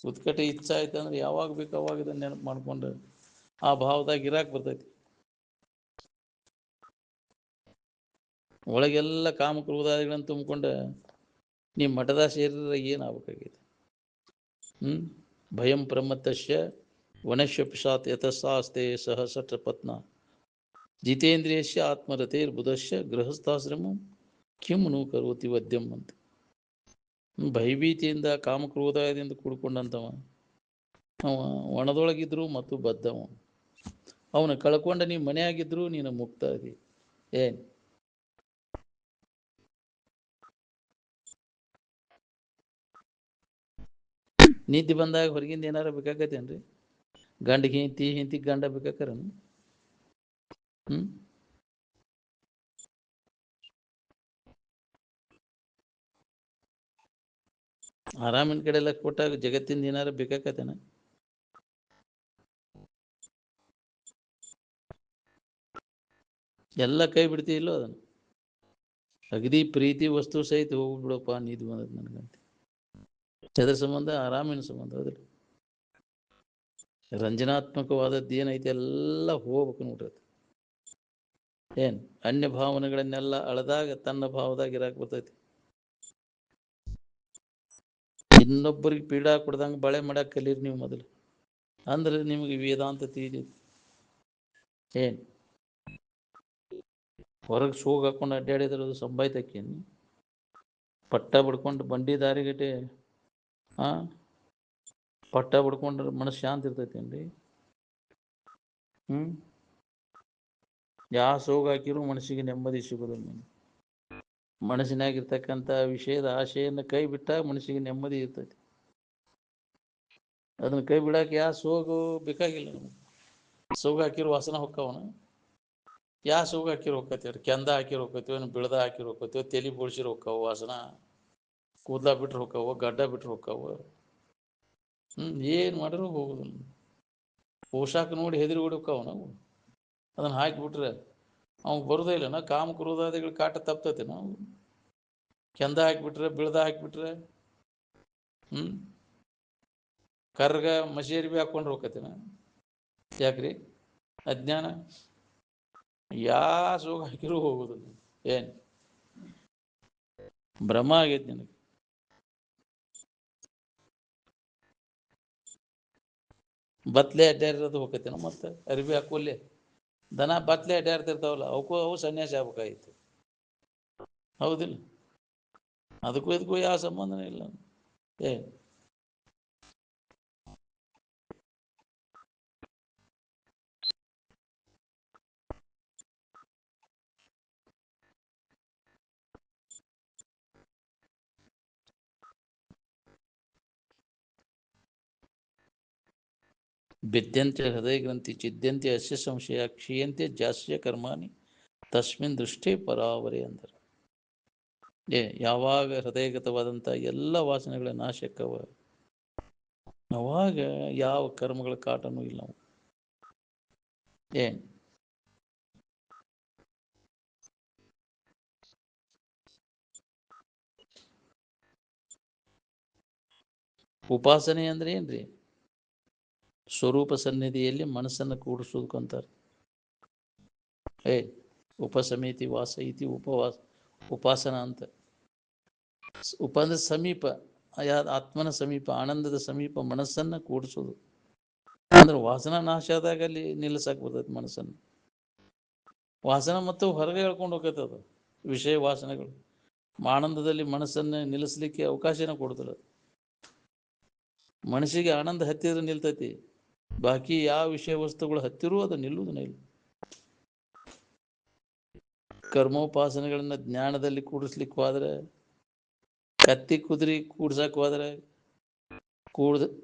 ಉತ್ಕಟ ಇಚ್ಛಾ ಆಯ್ತು ಅಂದ್ರೆ ಯಾವಾಗ ಬೇಕು ಅವಾಗ ಇದನ್ನು ನೆನಪು ಮಾಡ್ಕೊಂಡು ಆ ಭಾವದಾಗ ಇರಾಕ್ ಬರ್ತೈತಿ. ಒಳಗೆಲ್ಲ ಕಾಮಕ್ರೋಧಾದಿಗಳನ್ನು ತುಂಬಿಕೊಂಡ ನೀ ಮಠದ ಸೇರಿದ್ರೆ ಏನಾಗಬೇಕಾಗೈತಿ? ಭಯಂ ಪ್ರಮತ್ತಶ್ಯ ವನಶ್ಯ ಪಿಶಾತ್ ಯತಸ್ಸಾಸ್ತೆ ಸಹ ಸಠಪತ್ನ ಜಿತೇಂದ್ರಿಯಶ್ಯ ಆತ್ಮರತೇರ್ ಬುಧಶ್ಯ ಗೃಹಸ್ಥಾಶ್ರಮ ಕಿಮ್ಮನು ಕರೋತಿ ವದ್ಯಂ ಅಂತ. ಭಯಭೀತಿಯಿಂದ ಕಾಮಕ್ರೋಧದಿಂದ ಕೂಡ್ಕೊಂಡಂತವ ಅವ ಒಣದೊಳಗಿದ್ರು ಮತ್ತು ಬದ್ಧವ. ಅವನ ಕಳ್ಕೊಂಡ ನೀ ಮನೆಯಾಗಿದ್ರು ನೀನು ಮುಕ್ತ ಅದಿ. ಏನು ನಿದ್ದೆ ಬಂದಾಗ ಹೊರಗಿಂದ ಏನಾರ ಬೇಕಾಗತ್ತೇನ್ರಿ? ಗಂಡಿಗೆ ಹಿಂತಿ ಗಂಡ ಬೇಕಾಕರನು? ಆರಾಮಿನ ಕಡೆ ಎಲ್ಲ ಕೊಟ್ಟಾಗ ಜಗತ್ತಿಂದ ಏನಾರ ಬೇಕಾಕತ್ತೇನ? ಎಲ್ಲ ಕೈ ಬಿಡ್ತೀವಿಲ್ಲೋ ಅದನ್ನು. ಅಗದಿ ಪ್ರೀತಿ ವಸ್ತು ಸಹಿತ ಹೋಗ್ಬಿಡಪ್ಪ ನಿದ್ದೆ ಬಂದದ್ದು ನನಗಂತೆ. ಅದರ ಸಂಬಂಧ ಆರಾಮಿನ ಸಂಬಂಧ. ಅದ್ರ ರಂಜನಾತ್ಮಕವಾದದ್ದು ಏನೈತೆ ಎಲ್ಲ ಹೋಗ್ಬೇಕು ನೋಡ್ರಿ. ಅದು ಏನು ಅನ್ಯ ಭಾವನೆಗಳನ್ನೆಲ್ಲ ಅಳದಾಗ ತನ್ನ ಭಾವದಾಗ ಇರಾಕ್ ಬರ್ತೈತಿ. ಇನ್ನೊಬ್ಬರಿಗೆ ಪೀಡಾ ಕೊಡ್ದಂಗೆ ಬಳೆ ಮಾಡಕ್ಕೆ ಕಲೀರಿ ನೀವು ಮೊದಲು. ಅಂದ್ರೆ ನಿಮಗೆ ವೇದಾಂತ ತಿಳಿದೈತಿ. ಏನು ಹೊರಗೆ ಸೋಗ್ ಹಾಕೊಂಡು ಅಡ್ಡಾಡಿದ್ರದು ಸಂಬಾಯ್ತಕ್ಕೇನು? ಪಟ್ಟ ಬಿಡ್ಕೊಂಡು ಬಂಡಿ ದಾರಿಗಟ್ಟೆ ಪಟ್ಟ ಬಿಡ್ಕೊಂಡ್ರೆ ಮನಸ್ಸು ಶಾಂತಿ ಇರ್ತೈತೇನ್ರಿ? ಯಾವ ಸೋಗ್ ಹಾಕಿರೂ ಮನಸ್ಸಿಗೆ ನೆಮ್ಮದಿ ಸಿಗೋದಿಲ್ಲ. ಮನಸ್ಸಿನಾಗಿರ್ತಕ್ಕಂಥ ವಿಷಯದ ಆಶೆಯನ್ನು ಕೈ ಬಿಟ್ಟಾಗ ಮನಸ್ಸಿಗೆ ನೆಮ್ಮದಿ ಇರ್ತೈತಿ. ಅದನ್ನು ಕೈ ಬಿಡಕ್ಕೆ ಯಾವ ಸೋಗು ಬೇಕಾಗಿಲ್ಲ. ನಮಗೆ ಸೋಗು ಹಾಕಿರೋ ವಾಸನ ಹೊಕ್ಕವನ? ಯಾವ ಸೋಗು ಹಾಕಿರೋ ಹೋಗ್ಕತ್ತೀವ್ರಿ? ಕೆಂದ ಹಾಕಿರೋ ಹೋಗ್ಕತ್ತೀವಿ, ಬಿಳ್ದ ಹಾಕಿರೋ ಹೋಗ್ಕತ್ತೀವಿ, ತಲೆ ಬೋಳ್ಸಿರೋ ಹೋಕ್ಕವು ವಾಸನ, ಕೂದಲ ಬಿಟ್ರು ಹೋಕ್ಕವು, ಗಡ್ಡ ಬಿಟ್ರು ಹೋಕ್ಕವು. ಏನು ಮಾಡಿದ್ರು ಹೋಗುದಿಲ್ಲ. ಪೋಷಾಕ ನೋಡಿ ಹೆದರಿ ಹೊಡಿಕ್ಕವ ನಾವು. ಅದನ್ನು ಹಾಕಿಬಿಟ್ರೆ ಅವ್ನು ಬರೋದೇ ಇಲ್ಲನ? ಕಾಮಕ್ರೋಧಾದಿಗಳು ಕಾಟ ತಪ್ತೈತೆ ನಾವು. ಕೆಂದ ಹಾಕಿಬಿಟ್ರೆ ಬಿಳ್ದ ಹಾಕಿಬಿಟ್ರೆ ಕರ್ಗ ಮಸೇರಿ ಬಿ ಹಾಕೊಂಡು ಹೋಗ್ಕತಿನ? ಯಾಕ್ರಿ? ಅಜ್ಞಾನ. ಯಾವ ಸೋಗ ಹಾಕಿರೂ ಹೋಗುದಿಲ್ಲ. ಏನು ಭ್ರಮ ಆಗೈತಿ ನಿನಗೆ? ಬತ್ಲೆ ಅಡ್ಡಾಡಿರೋದು ಹೋಗತ್ತೇನೋ ಮತ್ತೆ ಅರಿವಿ ಹಾಕೋಲ್ಲಿ ದನ ಬತ್ಲೆ ಅಡ್ಡಾಡ್ತಿರ್ತಾವಲ್ಲ ಅವಕ್ಕೂ ಅವು ಸನ್ಯಾಸಿ ಆಗ್ಬೇಕಾಗಿತ್ತು. ಹೌದಿಲ್ಲ? ಅದಕ್ಕೂ ಇದಕ್ಕೂ ಯಾವ ಸಂಬಂಧನೇ ಇಲ್ಲ. ಏ ಭಿದ್ಯಂತೆ ಹೃದಯ ಗ್ರಂಥಿ ಚಿದ್ಯಂತೆ ಅಸ್ಯ ಸಂಶಯ ಕ್ಷೀಯಂತೆ ಜಾಸ್ಯ ಕರ್ಮಾನಿ ತಸ್ಮಿನ್ ದೃಷ್ಟಿ ಪರಾವರಿ ಅಂದರು. ಯಾವಾಗ ಹೃದಯಗತವಾದಂಥ ಎಲ್ಲ ವಾಸನೆಗಳ ನಾಶಕ್ಕವ ಅವಾಗ ಯಾವ ಕರ್ಮಗಳ ಕಾಟನೂ ಇಲ್ಲ. ಏನ್ ಉಪಾಸನೆ ಅಂದ್ರೆ ಏನ್ರಿ? ಸ್ವರೂಪ ಸನ್ನಿಧಿಯಲ್ಲಿ ಮನಸ್ಸನ್ನು ಕೂಡಿಸೋದಕ್ಕಂತಾರೆ. ಉಪಸಮಿತಿ ವಾಸ ಇತಿ ಉಪವಾಸ ಉಪಾಸನ ಅಂತ. ಅಂದ್ರೆ ಸಮೀಪ, ಆತ್ಮನ ಸಮೀಪ, ಆನಂದದ ಸಮೀಪ ಮನಸ್ಸನ್ನು ಕೂಡಿಸೋದು. ಅಂದ್ರೆ ವಾಸನ ನಾಶ ಆದಾಗ ಅಲ್ಲಿ ನಿಲ್ಲಿಸಕ್ ಬರ್ತೈತಿ ಮನಸ್ಸನ್ನು. ವಾಸನ ಮತ್ತು ಹೊರಗೆ ಹೇಳ್ಕೊಂಡು ಹೋಗ್ತದ ವಿಷಯ ವಾಸನೆಗಳು. ಆನಂದದಲ್ಲಿ ಮನಸ್ಸನ್ನು ನಿಲ್ಲಿಸ್ಲಿಕ್ಕೆ ಅವಕಾಶನ ಕೊಡ್ತದೆ. ಮನಸ್ಸಿಗೆ ಆನಂದ ಹತ್ತಿರ ನಿಲ್ತೈತಿ, ಬಾಕಿ ಯಾವ ವಿಷಯ ವಸ್ತುಗಳು ಹತ್ತಿರೂ ಅದು ನಿಲ್ಲುವುದನ್ನ ಇಲ್ಲ. ಕರ್ಮೋಪಾಸನೆಗಳನ್ನ ಜ್ಞಾನದಲ್ಲಿ ಕೂಡಿಸ್ಲಿಕ್ಕೆ ಹೋದ್ರೆ, ಕತ್ತಿ ಕುದುರೆ ಕೂಡ್ಸಕ್ ಹೋದ್ರೆ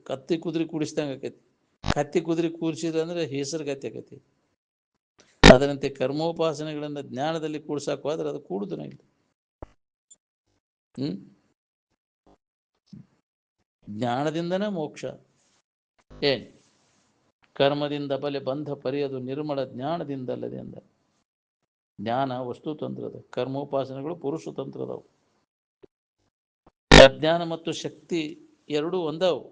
ಕತ್ತಿ ಕುದುರೆ ಕೂಡಿಸ್ದಂಗೆ ಆಕೈತಿ. ಕತ್ತಿ ಕುದುರೆ ಕೂಡಿಸಿದ್ರೆ ಅಂದ್ರೆ ಹೆಸರು ಗತಿ ಆಕೈತಿ. ಅದರಂತೆ ಕರ್ಮೋಪಾಸನೆಗಳನ್ನ ಜ್ಞಾನದಲ್ಲಿ ಕೂಡ್ಸಕ್ ಹೋದ್ರೆ ಅದು ಕೂಡುದನ ಇಲ್ಲ. ಜ್ಞಾನದಿಂದನೇ ಮೋಕ್ಷ. ಕರ್ಮದಿಂದ ಬಲೆ ಬಂಧ ಪರಿಯದು ನಿರ್ಮಲ ಜ್ಞಾನದಿಂದಲ್ಲದೆ ಅಂದ. ಜ್ಞಾನ ವಸ್ತು ತಂತ್ರದ, ಕರ್ಮೋಪಾಸನೆಗಳು ಪುರುಷ ತಂತ್ರದವು. ಅಜ್ಞಾನ ಮತ್ತು ಶಕ್ತಿ ಎರಡೂ ಒಂದವು.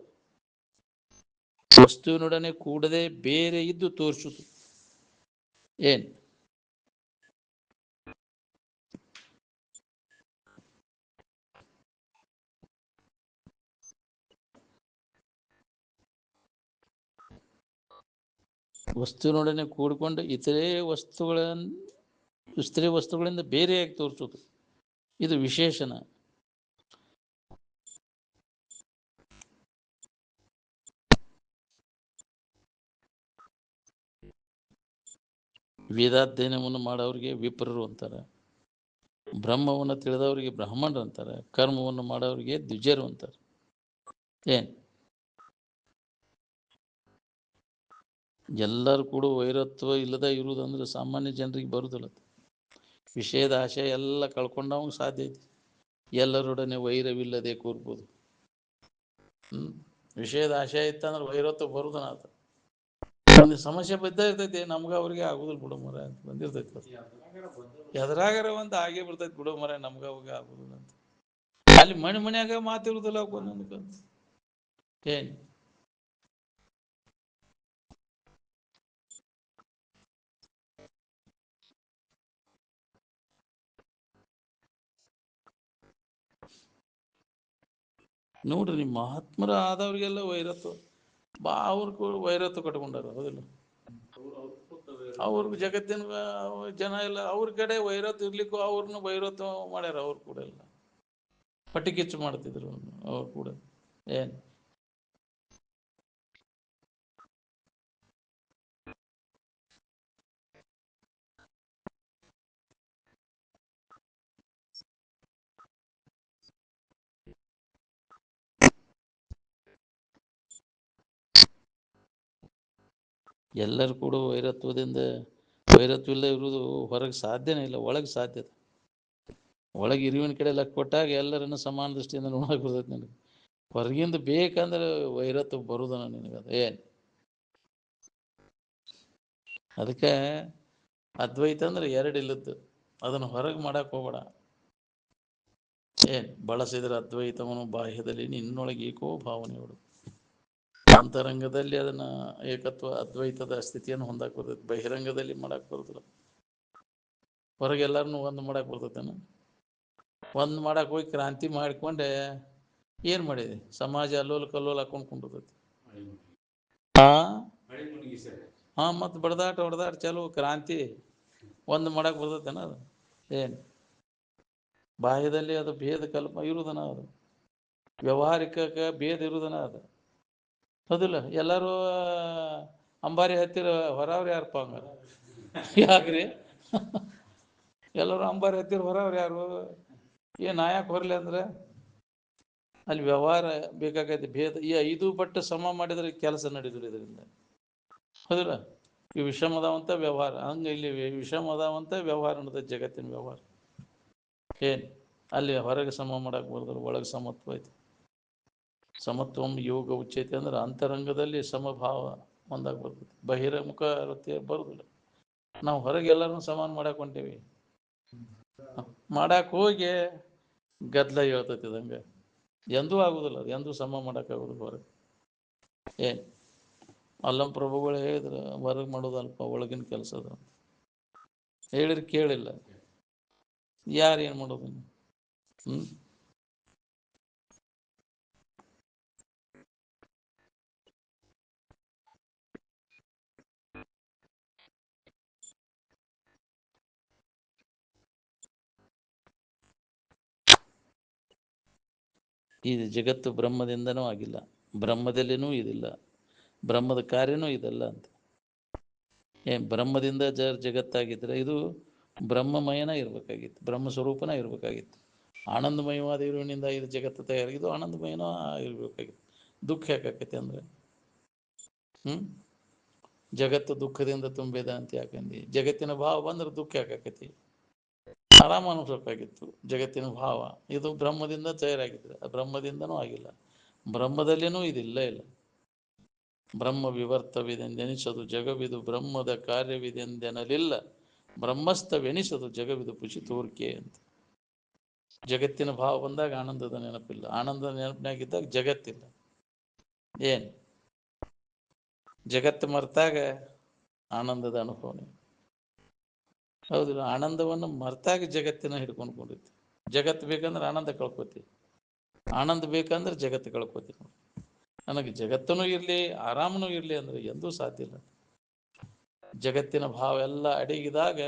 ವಸ್ತುವಿನೊಡನೆ ಕೂಡದೆ ಬೇರೆ ಇದ್ದು ತೋರಿಸುವುದು. ವಸ್ತುವಿನೊಡನೆ ಕೂಡಿಕೊಂಡು ಇತರೆ ವಸ್ತುಗಳಿಂದ ಬೇರೆಯಾಗಿ ತೋರಿಸೋದು, ಇದು ವಿಶೇಷಣ. ವೇದಾಧ್ಯಯನವನ್ನು ಮಾಡೋರಿಗೆ ವಿಪ್ರರು ಅಂತಾರೆ, ಬ್ರಹ್ಮವನ್ನು ತಿಳಿದವರಿಗೆ ಬ್ರಾಹ್ಮಣರು ಅಂತಾರೆ, ಕರ್ಮವನ್ನು ಮಾಡೋರಿಗೆ ದ್ವಿಜರು ಅಂತಾರೆ. ಎಲ್ಲರೂ ಕೂಡ ವೈರತ್ವ ಇಲ್ಲದ ಇರುವುದಂದ್ರೆ ಸಾಮಾನ್ಯ ಜನರಿಗೆ ಬರುದಿಲ್ಲ. ವಿಷಯದ ಆಶಯ ಎಲ್ಲ ಕಳ್ಕೊಂಡವ್ ಸಾಧ್ಯ ಐತಿ. ಎಲ್ಲರೊಡನೆ ವೈರವಿಲ್ಲದೆ ಕೂರ್ಬೋದು. ವಿಷಯದ ಆಶಯ ಇತ್ತಂದ್ರೆ ವೈರತ್ವ ಬರುದನ ಆತ. ಒಂದು ಸಮಸ್ಯೆ ಬಿದ್ದ ಇರ್ತೈತಿ, ನಮ್ಗ ಅವ್ರಿಗೆ ಆಗುದಿಲ್ಲ ಬಿಡು ಮರ ಅಂತ ಬಂದಿರ್ತೈತಿ. ಎದ್ರಾಗಾರ ಒಂದು ಆಗೇ ಬಿಡ್ತೈತಿ ಬಿಡು ಮರ, ನಮ್ಗ ಅವಾಗ ಆಗುದಿಲ್ಲ ಅಂತ. ಅಲ್ಲಿ ಮನ್ಯಾಗ ಮಾತಿರುದಿಲ್ಲ ಒಂದೊಂದು. ನೋಡ್ರಿ, ನಿಮ್ಮ ಮಹಾತ್ಮರ ಆದವ್ರಿಗೆಲ್ಲ ವೈರತ್ವ ಅವ್ರ ವೈರತ್ವ ಕಟ್ಕೊಂಡಾರ. ಹೌದಿಲ್ಲ? ಅವ್ರಿಗೆ ಜಗತ್ತಿನ ಜನ ಎಲ್ಲ ಅವ್ರ ಕಡೆ ವೈರತ್ವ ಇರ್ಲಿಕ್ಕೂ ಅವ್ರನ್ನ ವೈರತ್ವ ಮಾಡ್ಯಾರ. ಅವ್ರು ಕೂಡ ಎಲ್ಲ ಪಟ್ಟಿ ಕಿಚ್ಚು ಮಾಡ್ತಿದ್ರು ಅವ್ರು ಕೂಡ. ಎಲ್ಲರೂ ಕೂಡ ವೈರತ್ವದಿಂದ, ವೈರತ್ವ ಇಲ್ಲ ಇರುವುದು ಹೊರಗೆ ಸಾಧ್ಯನೇ ಇಲ್ಲ, ಒಳಗೆ ಸಾಧ್ಯತೆ. ಒಳಗೆ ಇರುವಿನ ಕಡೆ ಲಕ್ ಕೊಟ್ಟಾಗ ಎಲ್ಲರನ್ನು ಸಮಾನ ದೃಷ್ಟಿಯಿಂದ ನೋಡಕ್ ಬರ್ತೈತಿ ನಿನಗೆ. ಹೊರಗಿಂದ ಬೇಕಂದ್ರೆ ವೈರತ್ವ ಬರುದನ ನಿನಗದು. ಅದಕ್ಕೆ ಅದ್ವೈತ ಅಂದ್ರೆ ಎರಡಿಲ್ಲದ್ದು, ಅದನ್ನು ಹೊರಗೆ ಮಾಡಕ್ ಹೋಗ್ಬೇಡ. ಬಳಸಿದ್ರೆ ಅದ್ವೈತವನು ಬಾಹ್ಯದಲ್ಲಿ ನಿನ್ನೊಳಗೆ ಏಕೋ ಭಾವನೆಗಳು, ಅಂತರಂಗದಲ್ಲಿ ಅದನ್ನ ಏಕತ್ವ ಅದ್ವೈತದ ಸ್ಥಿತಿಯನ್ನು ಹೊಂದಕ್ ಬರ್ತೈತಿ. ಬಹಿರಂಗದಲ್ಲಿ ಮಾಡಕ್ ಬರುದಿಲ್ಲ. ಹೊರಗೆಲ್ಲರನ್ನು ಒಂದು ಮಾಡಕ್ ಬರ್ತೈತೇನ? ಒಂದು ಮಾಡಕ್ ಹೋಗಿ ಕ್ರಾಂತಿ ಮಾಡ್ಕೊಂಡೆ ಏನ್ ಮಾಡಿದೆ? ಸಮಾಜ ಅಲ್ಲೋಲ ಕಲ್ಲೋಲ ಹಾಕೊಂಡು ಕುಂಡಿರ್ತೈತಿ. ಹಾ ಮತ್ತು ಬಡದಾಟ ಹೊಡೆದಾಟ ಚಲೋ ಕ್ರಾಂತಿ ಒಂದು ಮಾಡಕ್ಕೆ ಬರ್ತೈತೇನ ಅದು ಏನು ಬಾಹ್ಯದಲ್ಲಿ ಅದು ಭೇದ ಕಲ್ಪ ಇರುವುದನ ಅದು ವ್ಯವಹಾರಿಕಕ್ಕೆ ಭೇದ ಇರುವುದನ ಅದು ಹೌದಿಲ್ಲ ಎಲ್ಲರೂ ಅಂಬಾರಿ ಹತ್ತಿರ ಹೊರವ್ರು ಯಾರಪ್ಪ ಹಂಗಾರ ಯಾಕ್ರಿ ಎಲ್ಲರೂ ಅಂಬಾರಿ ಹತ್ತಿರ ಹೊರವ್ರು ಯಾರು ಏನು ನಾಯಕ್ ಹೊರಲಿ ಅಂದ್ರೆ ಅಲ್ಲಿ ವ್ಯವಹಾರ ಬೇಕಾಗೈತೆ ಭೇದ ಈ 5 ಪಟ್ಟು ಸಮ ಮಾಡಿದರೆ ಕೆಲಸ ನಡೆದ್ರು ಇದರಿಂದ ಹೌದಿಲ್ಲ ಈ ವಿಷಮ ಅದಾವಂತ ವ್ಯವಹಾರ ಹಂಗೆ ಇಲ್ಲಿ ವಿಷಮ ಅದಾವಂತ ವ್ಯವಹಾರ ಅನ್ನೋದು ಜಗತ್ತಿನ ವ್ಯವಹಾರ ಏನು ಅಲ್ಲಿ ಹೊರಗೆ ಸಮ ಮಾಡಕ್ಕೆ ಬರೋದ್ರ ಒಳಗೆ ಸಮತ್ವ ಐತಿ ಸಮತ್ವಂ ಯೋಗ ಉಚ್ಚೈತೆ ಅಂದ್ರೆ ಅಂತರಂಗದಲ್ಲಿ ಸಮಭಾವ ಒಂದಾಗಿ ಬರ್ತದೆ ಬಹಿರಂಗ ವೃತ್ತಿ ಬರೋದಿಲ್ಲ ನಾವು ಹೊರಗೆ ಎಲ್ಲರನ್ನೂ ಸಮಾನ ಮಾಡಕ್ಕೆ ಹೊಂಟೇವಿ ಮಾಡಕ್ಕೆ ಹೋಗಿ ಗದ್ದಲ ಹೇಳ್ತೈತಿ ಇದಂಗೆ ಎಂದೂ ಆಗುದಿಲ್ಲ ಅದು ಎಂದೂ ಸಮ ಮಾಡೋಕ್ಕಾಗೋದಿಲ್ಲ ಹೊರಗೆ ಏನು ಅಲ್ಲಂ ಪ್ರಭುಗಳು ಹೇಳಿದ್ರು ಹೊರಗೆ ಮಾಡೋದಲ್ಪ ಒಳಗಿನ ಕೆಲಸ ಅದು ಹೇಳಿದ್ರೆ ಕೇಳಿಲ್ಲ ಯಾರು ಏನು ಮಾಡೋದು ಈ ಜಗತ್ತು ಬ್ರಹ್ಮದಿಂದನೂ ಆಗಿಲ್ಲ, ಬ್ರಹ್ಮದಲ್ಲಿನೂ ಇದಿಲ್ಲ, ಬ್ರಹ್ಮದ ಕಾರ್ಯನೂ ಇದಲ್ಲ ಅಂತ. ಬ್ರಹ್ಮದಿಂದ ಜಗತ್ತಾಗಿದ್ದರೆ ಇದು ಬ್ರಹ್ಮಮಯನ ಇರಬೇಕಾಗಿತ್ತು, ಬ್ರಹ್ಮ ಸ್ವರೂಪನ ಇರಬೇಕಾಗಿತ್ತು. ಆನಂದಮಯವಾದ ಇರುವಿನಿಂದ ಇದು ಜಗತ್ತು ತಯಾರಿದ್ದು ಆನಂದಮಯನ ಇರಬೇಕಾಗಿತ್ತು. ದುಃಖ ಯಾಕಾಕೈತಿ ಅಂದರೆ ಜಗತ್ತು ದುಃಖದಿಂದ ತುಂಬಿದ ಅಂತ ಯಾಕಂದು ಜಗತ್ತಿನ ಭಾವ ಬಂದ್ರೆ ದುಃಖ ಯಾಕಾಕೈತಿ? ಆರಾಮ ಅನಿಸ್ಬೇಕಾಗಿತ್ತು ಜಗತ್ತಿನ ಭಾವ. ಇದು ಬ್ರಹ್ಮದಿಂದ ತಯಾರಾಗಿದ್ರೆ ಬ್ರಹ್ಮದಿಂದನೂ ಆಗಿಲ್ಲ, ಬ್ರಹ್ಮದಲ್ಲಿನೂ ಇದಿಲ್ಲ ಇಲ್ಲ. ಬ್ರಹ್ಮ ವಿವರ್ತವಿದೆಂದೆನಿಸದು ಜಗವಿದು ಬ್ರಹ್ಮದ ಕಾರ್ಯವಿದೆಂದೆನಲಿಲ್ಲ, ಬ್ರಹ್ಮಸ್ಥವೆನಿಸದು ಜಗವಿದು ಪುಚಿ ತೋರ್ಕೆ ಅಂತ. ಜಗತ್ತಿನ ಭಾವ ಬಂದಾಗ ಆನಂದದ ನೆನಪಿಲ್ಲ, ಆನಂದದ ನೆನಪಿನಾಗಿದ್ದಾಗ ಜಗತ್ತಿಲ್ಲ. ಏನು ಜಗತ್ತು ಮರ್ತಾಗ ಆನಂದದ ಅನುಭವನೆ ಹೌದಿಲ್ಲ. ಆನಂದವನ್ನು ಮರ್ತಾಗ ಜಗತ್ತಿನ ಹಿಡ್ಕೊಂಡ್ಕೊಂಡಿತ್ತು. ಜಗತ್ತು ಬೇಕಂದ್ರೆ ಆನಂದ ಕಳ್ಕೊತಿ, ಆನಂದ ಬೇಕಂದ್ರೆ ಜಗತ್ತು ಕಳ್ಕೊತಿ. ನನಗೆ ಜಗತ್ತೂ ಇರಲಿ ಆರಾಮನೂ ಇರಲಿ ಅಂದರೆ ಎಂದೂ ಸಾಧ್ಯ ಇಲ್ಲ. ಜಗತ್ತಿನ ಭಾವ ಎಲ್ಲ ಅಡಗಿದಾಗ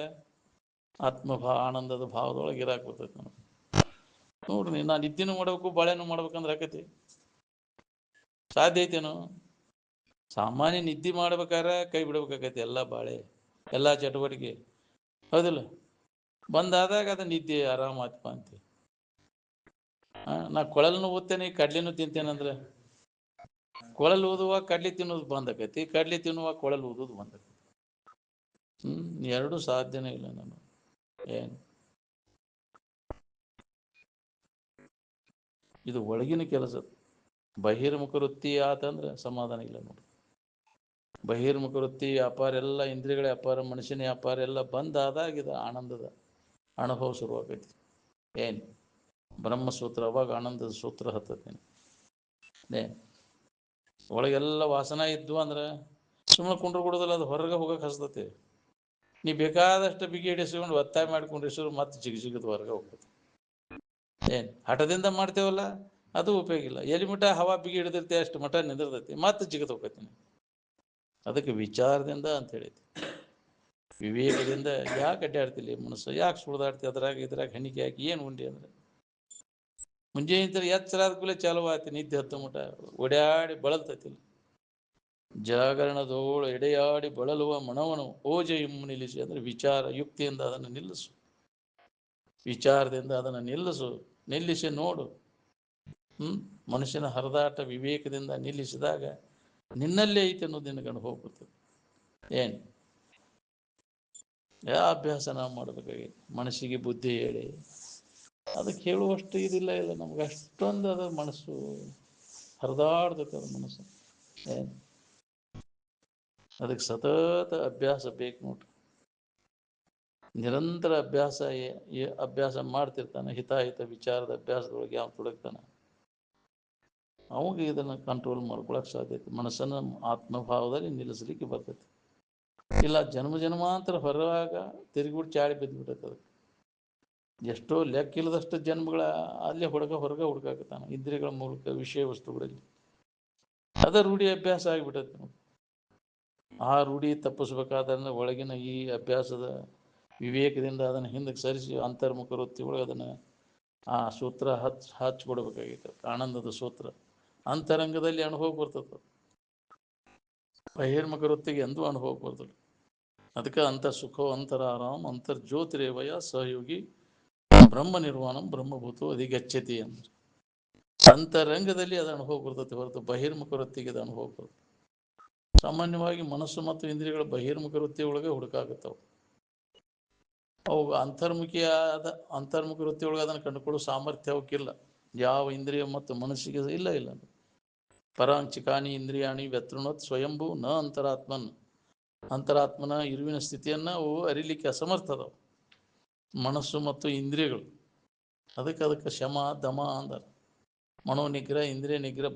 ಆತ್ಮಭಾವ ಆನಂದದ ಭಾವದೊಳಗೆ ಇರಾಕ್ ಬರ್ತೈತೆ ನನಗೆ. ನೋಡ್ರಿ, ನಾನು ನಿದ್ದೆನೂ ಮಾಡ್ಬೇಕು ಬಾಳೆನೂ ಮಾಡ್ಬೇಕಂದ್ರೆ ಆಕತಿ? ಸಾಧ್ಯ ಐತೇನು? ಸಾಮಾನ್ಯ ನಿದ್ದೆ ಮಾಡ್ಬೇಕಾದ್ರೆ ಕೈ ಬಿಡ್ಬೇಕಾಗೈತಿ ಎಲ್ಲ ಬಾಳೆ ಎಲ್ಲ ಚಟುವಟಿಕೆ, ಹೌದಿಲ್ಲ? ಬಂದಾದಾಗ ಅದು ನಿದ್ದೆ ಆರಾಮ ಆತ್ಮ ಅಂತೆ. ನಾ ಕೊಳಲನ್ನು ಊದ್ತೇನೆ ಕಡ್ಲಿನೂ ತಿಂತೇನೆ ಅಂದ್ರೆ ಕೊಳಲು ಊದುವಾಗ ಕಡ್ಲಿ ತಿನ್ನೋದು ಬಂದಾಕೈತಿ, ಕಡ್ಲಿ ತಿನ್ನುವಾಗ ಕೊಳಲು ಊದೋದು ಬಂದಾಕೈತಿ. ಎರಡೂ ಸಾಧ್ಯನೇ ಇಲ್ಲ. ನಾನು ಏನು ಇದು ಒಳಗಿನ ಕೆಲಸ. ಬಹಿರ್ಮುಖ ವೃತ್ತಿ ಆತಂದ್ರೆ ಸಮಾಧಾನ ಇಲ್ಲ ನೋಡಿ. ಬಹಿರ್ಮುಖ ವೃತ್ತಿ ವ್ಯಾಪಾರ ಎಲ್ಲ ಇಂದ್ರಿಯಗಳ ವ್ಯಾಪಾರ ಮನುಷ್ಯನ ವ್ಯಾಪಾರ ಎಲ್ಲ ಬಂದಾದಾಗ ಇದು ಆನಂದದ ಅನುಭವ ಶುರುವಾಗೈತಿ. ಏನು ಬ್ರಹ್ಮಸೂತ್ರ ಅವಾಗ ಆನಂದದ ಸೂತ್ರ ಹತ್ತತೇನೆ. ಒಳಗೆಲ್ಲ ವಾಸನ ಇದ್ವು ಅಂದ್ರೆ ಸುಮ್ಮನೆ ಕುಂಡ್ರು ಕೊಡೋದಿಲ್ಲ, ಅದು ಹೊರಗೆ ಹೋಗಕ್ಕೆ ಹಸ್ತತೆ. ನೀ ಬೇಕಾದಷ್ಟು ಬಿಗಿ ಹಿಡಿಸ್ಕೊಂಡು ಒತ್ತಾಯ ಮಾಡ್ಕೊಂಡ್ರೆ ಮತ್ತೆ ಜಿಗಜಿಗದ ಹೊರಗೆ ಹೋಗ್ತದೆ. ಏನು ಹಠದಿಂದ ಮಾಡ್ತೇವಲ್ಲ ಅದು ಉಪಯೋಗ ಇಲ್ಲ. ಎಲ್ಲಿ ಮಠ ಹವಾ ಬಿಗಿ ಹಿಡಿದಿರ್ತೆ ಅಷ್ಟು ಮಠ ನಿಂದಿರ್ತೈತಿ, ಮತ್ತೆ ಜಿಗದ್ ಹೋಗ್ತೀನಿ. ಅದಕ್ಕೆ ವಿಚಾರದಿಂದ ಅಂತ ಹೇಳಿದ್ವಿ, ವಿವೇಕದಿಂದ. ಯಾಕೆ ಅಡ್ಡಾಡ್ತಿಲ್ಲ ಮನಸ್ಸು, ಯಾಕೆ ಸುಳ್ದಾಡ್ತಿ ಇದ್ರಾಗ ಹಣಿಕೆ ಹಾಕಿ ಏನು ಉಂಡಿ ಅಂದ್ರೆ ಮುಂಜಾನೆ ಎಚ್ಚರ ಆದ ಕೂಡಲೇ ಚಾಲು ಆಯ್ತು, ನಿದ್ದೆ ಹತ್ತು ಮಠ ಓಡಾಡಿ ಬಳಲ್ತೈತಿಲ್ಲ. ಜಾಗರಣದೋಳು ಎಡೆಯಾಡಿ ಬಳಲುವ ಮನವನು ಓಜ ಇಮ್ಮು ನಿಲ್ಲಿಸಿ ಅಂದ್ರೆ ವಿಚಾರ ಯುಕ್ತಿಯಿಂದ ಅದನ್ನು ನಿಲ್ಲಿಸು, ವಿಚಾರದಿಂದ ಅದನ್ನು ನಿಲ್ಲಿಸಿ ನೋಡು. ಮನುಷ್ಯನ ಹರಿದಾಟ ವಿವೇಕದಿಂದ ನಿಲ್ಲಿಸಿದಾಗ ನಿನ್ನಲ್ಲೇ ಐತೆ ಅನ್ನೋದು ನಿನಗೆ ಅನುಭವ ಬರ್ತದೆ. ಏನು ಯಾವ ಅಭ್ಯಾಸ ನಾವು ಮಾಡಬೇಕಾಗಿ ಮನಸ್ಸಿಗೆ ಬುದ್ಧಿ ಹೇಳಿ ಅದಕ್ಕೆ ಹೇಳುವಷ್ಟು ಇದಿಲ್ಲ ಇಲ್ಲ ನಮ್ಗೆ. ಅಷ್ಟೊಂದು ಅದ ಮನಸ್ಸು ಹರಿದಾಡ್ತೈತೆ ಅದ ಮನಸ್ಸು. ಏನು ಅದಕ್ಕೆ ಸತತ ಅಭ್ಯಾಸ ಬೇಕು ನೋಡ್ರಿ. ನಿರಂತರ ಅಭ್ಯಾಸ ಮಾಡ್ತಿರ್ತಾನೆ. ಹಿತಾಹಿತ ವಿಚಾರದ ಅಭ್ಯಾಸದೊಳಗೆ ಯಾವ ತೊಡಗ್ತಾನೆ ಅವಾಗ ಇದನ್ನು ಕಂಟ್ರೋಲ್ ಮಾಡ್ಕೊಳಕ್ಕೆ ಸಾಧ್ಯತೆ, ಮನಸ್ಸನ್ನು ಆತ್ಮಭಾವದಲ್ಲಿ ನಿಲ್ಲಿಸಲಿಕ್ಕೆ ಬರ್ತೈತಿ. ಇಲ್ಲ ಜನ್ಮಾಂತರ ಹೊರವಾಗ ತಿರುಗಿಬಿಟ್ಟು ಚಾಳಿ ಬಿದ್ದುಬಿಟ್ಟೈತೆ. ಅದಕ್ಕೆ ಎಷ್ಟೋ ಲೆಕ್ಕಿಲ್ಲದಷ್ಟು ಜನ್ಮಗಳ ಅಲ್ಲೇ ಹೊರಗೆ ಹುಡುಕಾಕತ್ತಾನೆ ಇಂದ್ರಿಯಗಳ ಮೂಲಕ ವಿಷಯ ವಸ್ತುಗಳಲ್ಲಿ. ಅದ ರೂಢಿ ಅಭ್ಯಾಸ ಆಗಿಬಿಟ್ಟೈತೆ. ಆ ರೂಢಿ ತಪ್ಪಿಸ್ಬೇಕಾದ್ರೆ ಒಳಗಿನ ಈ ಅಭ್ಯಾಸದ ವಿವೇಕದಿಂದ ಅದನ್ನು ಹಿಂದಕ್ಕೆ ಸರಿಸಿ ಅಂತರ್ಮುಖ ವೃತ್ತಿ ಒಳಗೆ ಅದನ್ನು ಆ ಸೂತ್ರ ಹಚ್ಕೊಡ್ಬೇಕಾಗಿತ್ತು. ಆನಂದದ ಸೂತ್ರ ಅಂತರಂಗದಲ್ಲಿ ಅನುಭವ ಬರ್ತದೆ, ಬಹಿರ್ಮುಖ ವೃತ್ತಿಗೆ ಎಂದೂ ಅನುಭವ ಬರ್ತದೆ. ಅದಕ್ಕೆ ಅಂತ ಸುಖೋ ಅಂತರ ಆರಾಮ್ ಅಂತರ್ಜ್ಯೋತಿರೇವಯ ಸಹಯೋಗಿ ಬ್ರಹ್ಮ ನಿರ್ವಾಣಂ ಬ್ರಹ್ಮಭೂತು ಅಧಿಗಚ್ಚತಿ ಅಂದ್ರೆ ಅಂತರಂಗದಲ್ಲಿ ಅದು ಅನುಭವ ಬರ್ತದೆ ಹೊರತು ಬಹಿರ್ಮುಖ ವೃತ್ತಿಗೆ ಅದು ಅನುಭವ ಬರ್ತದೆ. ಸಾಮಾನ್ಯವಾಗಿ ಮನಸ್ಸು ಮತ್ತು ಇಂದ್ರಿಯಗಳ ಬಹಿರ್ಮುಖ ವೃತ್ತಿ ಒಳಗೆ ಹುಡುಕಾಗುತ್ತವೆ. ಅವು ಅಂತರ್ಮುಖ ವೃತ್ತಿ ಒಳಗೆ ಅದನ್ನು ಕಂಡುಕೊಳ್ಳೋ ಸಾಮರ್ಥ್ಯ ಅವಕ್ಕಿಲ್ಲ. ಯಾವ ಇಂದ್ರಿಯ ಮತ್ತು ಮನಸ್ಸಿಗೆ ಇಲ್ಲ. ಪರಾಂಚಿಕಾನಿ ಇಂದ್ರಿಯಾಣಿ ವ್ಯತೃಣೋತ್ ಸ್ವಯಂಭೂ ನ ಅಂತರಾತ್ಮನ ಇರುವಿನ ಸ್ಥಿತಿಯನ್ನು ಅವು ಅರಿಲಿಕ್ಕೆ ಅಸಮರ್ಥದವು ಮನಸ್ಸು ಮತ್ತು ಇಂದ್ರಿಯಗಳು. ಅದಕ್ಕೆ ಶಮ ದಮ ಅಂದಾರ. ಮನೋನಿಗ್ರಹ ಇಂದ್ರಿಯ ನಿಗ್ರಹ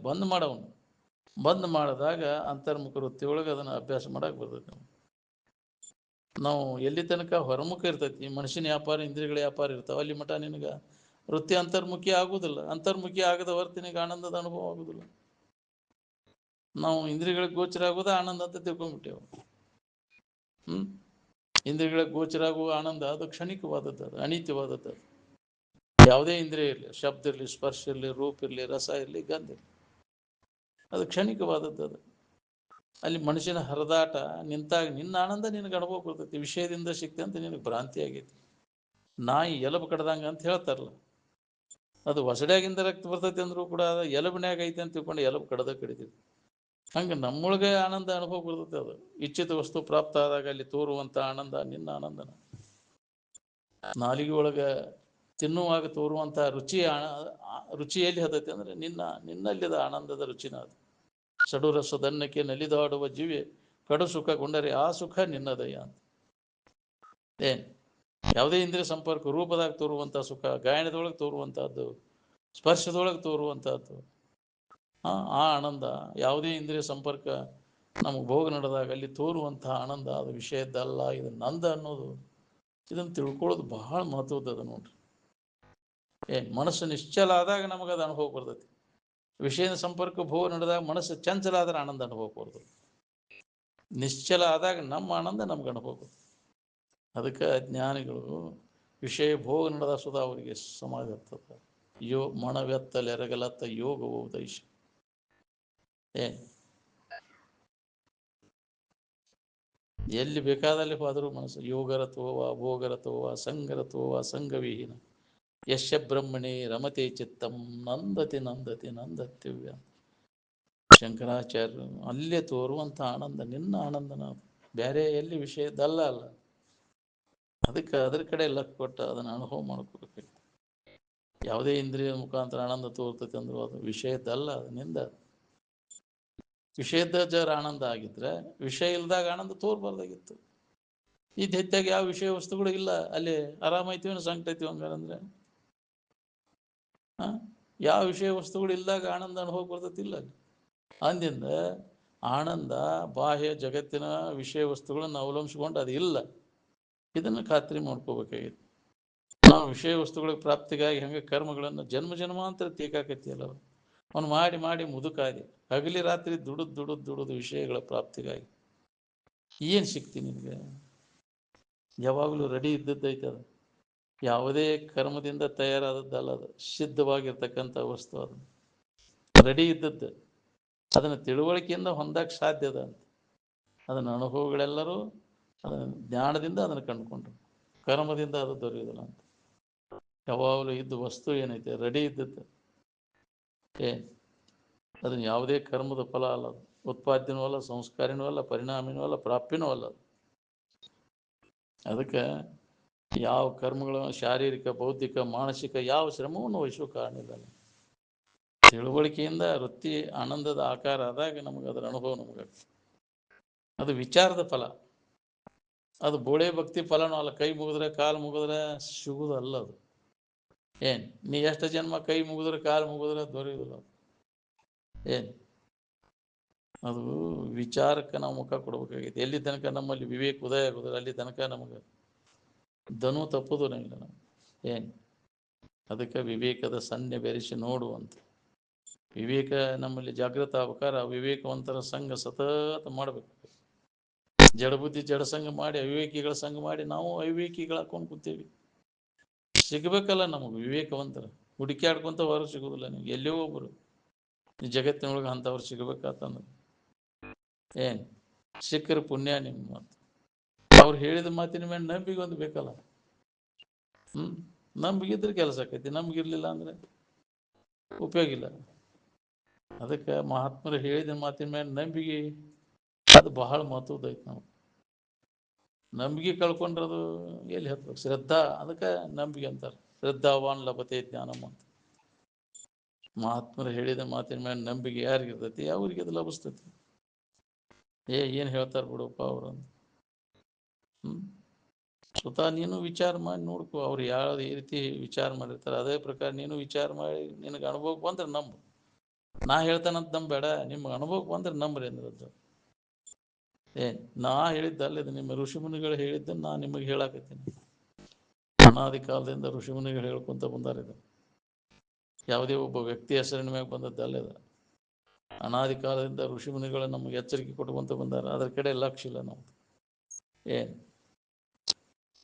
ಬಂದ್ ಮಾಡಿದಾಗ ಅಂತರ್ಮುಖ ವೃತ್ತಿ ಒಳಗೆ ಅದನ್ನು ಅಭ್ಯಾಸ ಮಾಡಕ್ಕೆ ಬರ್ತೈತಿ. ನಾವು ಎಲ್ಲಿ ತನಕ ಹೊರಮುಖ ಇರ್ತೈತಿ, ಮನುಷ್ಯನ ವ್ಯಾಪಾರ ಇಂದ್ರಿಯಗಳ ವ್ಯಾಪಾರ ಇರ್ತಾವೆ, ಅಲ್ಲಿ ಮಠ ನಿನಗೆ ವೃತ್ತಿ ಅಂತರ್ಮುಖಿ ಆಗುವುದಿಲ್ಲ. ಅಂತರ್ಮುಖಿ ಆಗದ ಹೊರತು ನಿನಗೆ ಆನಂದದ ಅನುಭವ ಆಗುದಿಲ್ಲ. ನಾವು ಇಂದ್ರಿಯಗಳಿಗೆ ಗೋಚರ ಆಗೋದ ಆನಂದ ಅಂತ ತಿಳ್ಕೊಂಡ್ಬಿಟ್ಟೇವು. ಇಂದ್ರಿಯಗಳಿಗೆ ಗೋಚರ ಆಗುವ ಆನಂದ ಅದು ಕ್ಷಣಿಕವಾದದ್ದು, ಅದು ಅನಿತ್ಯವಾದದ್ದು. ಯಾವುದೇ ಇಂದ್ರಿಯ ಇರಲಿ, ಶಬ್ದ ಇರಲಿ, ಸ್ಪರ್ಶ ಇರಲಿ, ರೂಪ ಇರಲಿ, ರಸ ಇರಲಿ, ಗಂಧ ಇರಲಿ, ಅದು ಕ್ಷಣಿಕವಾದದ್ದು. ಅದು ಅಲ್ಲಿ ಮನುಷ್ಯನ ಹರಿದಾಟ ನಿಂತಾಗ ನಿನ್ನ ಆನಂದ ನಿನಗೆ ಅನುಭವ ಬರ್ತೈತಿ. ವಿಷಯದಿಂದ ಸಿಕ್ತೆ ಅಂತ ನಿನಗೆ ಭ್ರಾಂತಿ ಆಗೈತಿ. ನಾಯಿ ಎಲಬು ಕಡ್ದಂಗ ಅಂತ ಹೇಳ್ತಾರಲ್ಲ, ಅದು ಹೊಸಡ್ಯಾಗಿಂದ ರಕ್ತ ಬರ್ತೈತಿ ಅಂದ್ರೂ ಕೂಡ ಅದು ಎಲಬಿನ್ಯಾಗ ಐತೆ ಅಂತ ತಿಳ್ಕೊಂಡು ಎಲಬು ಕಡಿತೀವಿ. ಹಂಗೆ ನಮ್ಮೊಳಗೆ ಆನಂದ ಅನುಭವ ಬರ್ತೈತೆ. ಅದು ಇಚ್ಛಿತ ವಸ್ತು ಪ್ರಾಪ್ತ ಆದಾಗ ಅಲ್ಲಿ ತೋರುವಂಥ ಆನಂದ ನಿನ್ನ ಆನಂದನ. ನಾಲಿಗೆ ಒಳಗೆ ತಿನ್ನುವಾಗ ತೋರುವಂಥ ರುಚಿಯಲ್ಲಿ ಹತ್ತೈತಿ ಅಂದರೆ ನಿನ್ನಲ್ಲಿದ ಆನಂದದ ರುಚಿನ ಅದು. ಸಡುರಸದನ್ನಕ್ಕೆ ನಲಿದಾಡುವ ಜೀವಿ ಕಡು ಸುಖಗೊಂಡರೆ ಆ ಸುಖ ನಿನ್ನದಯ್ಯ ಅಂತ. ಯಾವುದೇ ಇಂದ್ರಿಯ ಸಂಪರ್ಕ ರೂಪದಾಗ ತೋರುವಂಥ ಸುಖ, ಗಾಯನದೊಳಗೆ ತೋರುವಂಥದ್ದು, ಸ್ಪರ್ಶದೊಳಗೆ ತೋರುವಂಥದ್ದು, ಆ ಆನಂದ ಯಾವುದೇ ಇಂದ್ರಿಯ ಸಂಪರ್ಕ ನಮಗೆ ಭೋಗ ನಡೆದಾಗ ಅಲ್ಲಿ ತೋರುವಂತಹ ಆನಂದ ಅದು ವಿಷಯದ್ದಲ್ಲ, ಇದು ನಂದ ಅನ್ನೋದು, ಇದನ್ನು ತಿಳ್ಕೊಳ್ಳೋದು ಬಹಳ ಮಹತ್ವದ ನೋಡ್ರಿ. ಮನಸ್ಸು ನಿಶ್ಚಲ ಆದಾಗ ನಮಗದು ಅನುಭವ ಬರ್ತೈತಿ. ವಿಷಯದ ಸಂಪರ್ಕ ಭೋಗ ನಡೆದಾಗ ಮನಸ್ಸು ಚಂಚಲ ಆದ್ರೆ ಆನಂದ ಅನುಭವ ಬರ್ತದೆ. ನಿಶ್ಚಲ ಆದಾಗ ನಮ್ಮ ಆನಂದ ನಮ್ಗೆ ಅನುಭವ ಬರ್ತದೆ. ಅದಕ್ಕೆ ಜ್ಞಾನಿಗಳು ವಿಷಯ ಭೋಗ ನಡೆದ ಸುಧಾ ಅವರಿಗೆ ಸಮಾಧಿ ಇರ್ತದೆ. ಮಣವೆತ್ತಲೆರಗಲತ್ತ ಯೋಗವೋ ದೈಶ. ಎಲ್ಲಿ ಬೇಕಾದಲ್ಲಿ ಹೋದರೂ ಮನಸ್ಸು ಯೋಗರತೋವ ಭೋಗರತೋವ ಸಂಗರತೋವ ಸಂಗವಿಹೀನ ಯಶ ಬ್ರಹ್ಮಣಿ ರಮತೆ ಚಿತ್ತಂ ನಂದತಿ ನಂದತ್ಯವ್ಯ. ಶಂಕರಾಚಾರ್ಯರು ಅಲ್ಲೇ ತೋರುವಂಥ ಆನಂದ ನಿನ್ನ ಆನಂದನ, ಬೇರೆ ಎಲ್ಲಿ ವಿಷಯದ್ದಲ್ಲ ಅಲ್ಲ. ಅದಕ್ಕೆ ಅದ್ರ ಕಡೆ ಲಕ್ ಕೊಟ್ಟು ಅದನ್ನು ಅನುಭವ ಮಾಡ್ಕೋಬೇಕು. ಯಾವುದೇ ಇಂದ್ರಿಯ ಮುಖಾಂತರ ಆನಂದ ತೋರ್ತೈತೆ ಅಂದ್ರು ಅದು ವಿಷಯದ್ದಲ್ಲ, ಅದು ನಿಂದ. ವಿಷಯದ ಜರ ಆನಂದ ಆಗಿದ್ರೆ ವಿಷಯ ಇಲ್ದಾಗ ಆನಂದ ತೋರ್ಬಾರ್ದಾಗಿತ್ತು. ಈ ಹೆಚ್ಚಾಗಿ ಯಾವ ವಿಷಯ ವಸ್ತುಗಳು ಇಲ್ಲ, ಅಲ್ಲಿ ಆರಾಮೈತೀವಿ ಸಂಕಟ ಐತೀವಿ ಹಂಗಾರಂದ್ರೆ ಯಾವ ವಿಷಯ ವಸ್ತುಗಳು ಇಲ್ದಾಗ ಆನಂದ ಅನುಭವ ಬರ್ತೈತಿಲ್ಲ. ಅಲ್ಲಿ ಅಂದಿಂದ ಆನಂದ ಬಾಹ್ಯ ಜಗತ್ತಿನ ವಿಷಯ ವಸ್ತುಗಳನ್ನು ಅವಲಂಬಿಸ್ಕೊಂಡು ಅದು ಇಲ್ಲ. ಇದನ್ನು ಖಾತ್ರಿ ಮಾಡ್ಕೋಬೇಕಾಗಿತ್ತು. ನಾವು ವಿಷಯ ವಸ್ತುಗಳ ಪ್ರಾಪ್ತಿಗಾಗಿ ಹಂಗೆ ಕರ್ಮಗಳನ್ನು ಜನ್ಮಾಂತರ ತೀಕಾಕತ್ತಿಯಲ್ಲ, ಅವನು ಮಾಡಿ ಮಾಡಿ ಮುದುಕಾದಿ ಹಗಲಿ ರಾತ್ರಿ ದುಡುದು ವಿಷಯಗಳ ಪ್ರಾಪ್ತಿಗಾಗಿ ಏನು ಸಿಕ್ತಿ ನಿನಗೆ? ಯಾವಾಗಲೂ ರೆಡಿ ಇದ್ದದ್ದೈತೆ. ಅದು ಯಾವುದೇ ಕರ್ಮದಿಂದ ತಯಾರಾದದ್ದಲ್ಲ, ಅದು ಸಿದ್ಧವಾಗಿರ್ತಕ್ಕಂಥ ವಸ್ತು. ಅದು ರೆಡಿ ಇದ್ದದ್ದು, ಅದನ್ನು ತಿಳುವಳಿಕೆಯಿಂದ ಹೊಂದಕ್ಕೆ ಸಾಧ್ಯದ ಅಂತ. ಅದನ್ನು ಅನುಭವಗಳೆಲ್ಲರೂ ಅದನ್ನು ಜ್ಞಾನದಿಂದ ಅದನ್ನು ಕಂಡುಕೊಂಡ್ರು, ಕರ್ಮದಿಂದ ಅದು ದೊರೆಯುವುದಿಲ್ಲ ಅಂತ. ಯಾವಾಗಲೂ ಇದ್ದ ವಸ್ತು ಏನೈತೆ ರೆಡಿ ಇದ್ದದ್ದು, ಅದನ್ನು ಯಾವುದೇ ಕರ್ಮದ ಫಲ ಅಲ್ಲ. ಅದು ಉತ್ಪಾದ್ಯನೂ ಅಲ್ಲ, ಸಂಸ್ಕಾರಿನೂ ಅಲ್ಲ, ಪರಿಣಾಮಿನೂ ಅಲ್ಲ, ಪ್ರಾಪ್ಯನೂ ಅಲ್ಲ. ಅದಕ್ಕೆ ಯಾವ ಕರ್ಮಗಳು ಶಾರೀರಿಕ, ಬೌದ್ಧಿಕ, ಮಾನಸಿಕ ಯಾವ ಶ್ರಮವನ್ನು ವಹಿಸೋ ಕಾರಣ ಇಲ್ಲ. ತಿಳುವಳಿಕೆಯಿಂದ ವೃತ್ತಿ ಆನಂದದ ಆಕಾರ ಆದಾಗ ನಮಗೆ ಅದರ ಅನುಭವ ನಮಗಾಗ್ತದೆ. ಅದು ವಿಚಾರದ ಫಲ, ಅದು ಬೋಳೆ ಭಕ್ತಿ ಫಲನೂ ಅಲ್ಲ. ಕೈ ಮುಗಿದ್ರೆ ಕಾಲು ಮುಗಿದ್ರೆ ಸಿಗುವುದಲ್ಲ ಅದು. ನೀ ಎಷ್ಟು ಜನ್ಮ ಕೈ ಮುಗಿದ್ರೆ ಕಾಲು ಮುಗಿದ್ರೆ ದೊರೆಯುವುದಿಲ್ಲ. ಅದು ವಿಚಾರಕ್ಕೆ ನಾವು ಮುಖ ಕೊಡಬೇಕಾಗಿದೆ. ಎಲ್ಲಿ ತನಕ ನಮ್ಮಲ್ಲಿ ವಿವೇಕ ಉದಯ ಆಗೋದಿಲ್ಲ ಅಲ್ಲಿ ತನಕ ನಮಗೆ ಧನು ತಪ್ಪುದು ಇಲ್ಲ ನಾವು. ಅದಕ್ಕೆ ವಿವೇಕದ ಸನ್ನೆ ಬೆರೆಸಿ ನೋಡುವಂತ ವಿವೇಕ ನಮ್ಮಲ್ಲಿ ಜಾಗೃತ ಆಗ್ಬೇಕಾದ್ರೆ ವಿವೇಕವಂತರ ಸಂಘ ಸತತ ಮಾಡಬೇಕು. ಜಡಬುದ್ಧಿ ಜಡಸಂಗ ಮಾಡಿ ಅವಿವೇಕಿಗಳ ಸಂಘ ಮಾಡಿ ನಾವು ಅವಿವೇಕಿಗಳು ಹಾಕೊಂಡು ಕೂತೀವಿ. ಸಿಗಬೇಕಲ್ಲ ನಮಗೆ ವಿವೇಕವಂತರ. ಹುಡುಕ್ಯಾಡ್ಕೊಂತ ಹೊರಗೆ ಸಿಗೋದಿಲ್ಲ. ನೀವು ಎಲ್ಲೋ ಒಬ್ಬರು ಈ ಜಗತ್ತಿನೊಳಗೆ ಅಂಥವ್ರು ಸಿಗಬೇಕಾತಂದ್ರೆ ಏನು ಸಿಕ್ಕರೆ ಪುಣ್ಯ ನಿಮ್ಮ ಮಾತು. ಅವ್ರು ಹೇಳಿದ ಮಾತಿನ ಮೇಲೆ ನಂಬಿಕೆ ಒಂದು ಬೇಕಲ್ಲ. ನಂಬಿಗಿದ್ರೆ ಕೆಲಸ ಆಕೈತಿ, ನಮಗಿರ್ಲಿಲ್ಲ ಅಂದರೆ ಉಪಯೋಗ ಇಲ್ಲ. ಅದಕ್ಕೆ ಮಹಾತ್ಮರು ಹೇಳಿದ ಮಾತಿನ ಮೇಲೆ ನಂಬಿಕೆ ಅದು ಬಹಳ ಮಹತ್ವದೈತೆ. ನಾವು ನಂಬಿಕೆ ಕಳ್ಕೊಂಡ್ರದು ಎಲ್ಲಿ ಹತ್ಬೇಕು? ಶ್ರದ್ಧಾ, ಅದಕ್ಕೆ ನಂಬಿಕೆ ಅಂತಾರೆ. ಶ್ರದ್ಧಾವಾನ್ ಲಭತೆ ಜ್ಞಾನಂ ಅಂತ. ಮಹಾತ್ಮರು ಹೇಳಿದ ಮಾತಿನ ಮೇಲೆ ನಂಬಿಕೆ ಯಾರಿಗಿರ್ತೈತಿ ಅವ್ರಿಗೆ ಅದು ಲಭಿಸ್ತೈತಿ. ಏನು ಹೇಳ್ತಾರೆ ಬಿಡಪ್ಪ ಅವರು ಅಂತ. ಸ್ವತಃ ನೀನು ವಿಚಾರ ಮಾಡಿ ನೋಡ್ಕೊ, ಅವ್ರು ಯಾವ ರೀತಿ ವಿಚಾರ ಮಾಡಿರ್ತಾರೆ ಅದೇ ಪ್ರಕಾರ ನೀನು ವಿಚಾರ ಮಾಡಿ ನಿನಗೆ ಅನುಭವಕ್ಕೆ ಬಂದ್ರೆ ನಂಬು. ನಾ ಹೇಳ್ತಾನಂತ ನಂಬೇಡ, ನಿಮ್ಗೆ ಅನುಭವಕ್ಕೆ ಬಂದ್ರೆ ನಂಬ್ರಿ ಅಂದ್ರದ್ದು. ನಾ ಹೇಳಿದ್ದಲ್ಲ, ಇದು ನಿಮ್ಮ ಋಷಿಮುನಿಗಳು ಹೇಳಿದ್ದನ್ನು ನಾ ನಿಮಗೆ ಹೇಳಾಕತ್ತೀನಿ. ಅನಾದಿ ಕಾಲದಿಂದ ಋಷಿಮುನಿಗಳು ಹೇಳ್ಕೊಂತ ಬಂದಾರ. ಇದು ಯಾವುದೇ ಒಬ್ಬ ವ್ಯಕ್ತಿ ಹೆಸರಿನ ಮ್ಯಾಗ ಬಂದದ್ದಲ್ಲ. ಇದು ಅನಾದಿ ಕಾಲದಿಂದ ಋಷಿಮುನಿಗಳು ನಮಗೆ ಎಚ್ಚರಿಕೆ ಕೊಟ್ಕೊಂತ ಬಂದಾರ. ಅದ್ರ ಕಡೆ ಲಕ್ಷ್ಯ ಇಲ್ಲ ನಮ್ದು.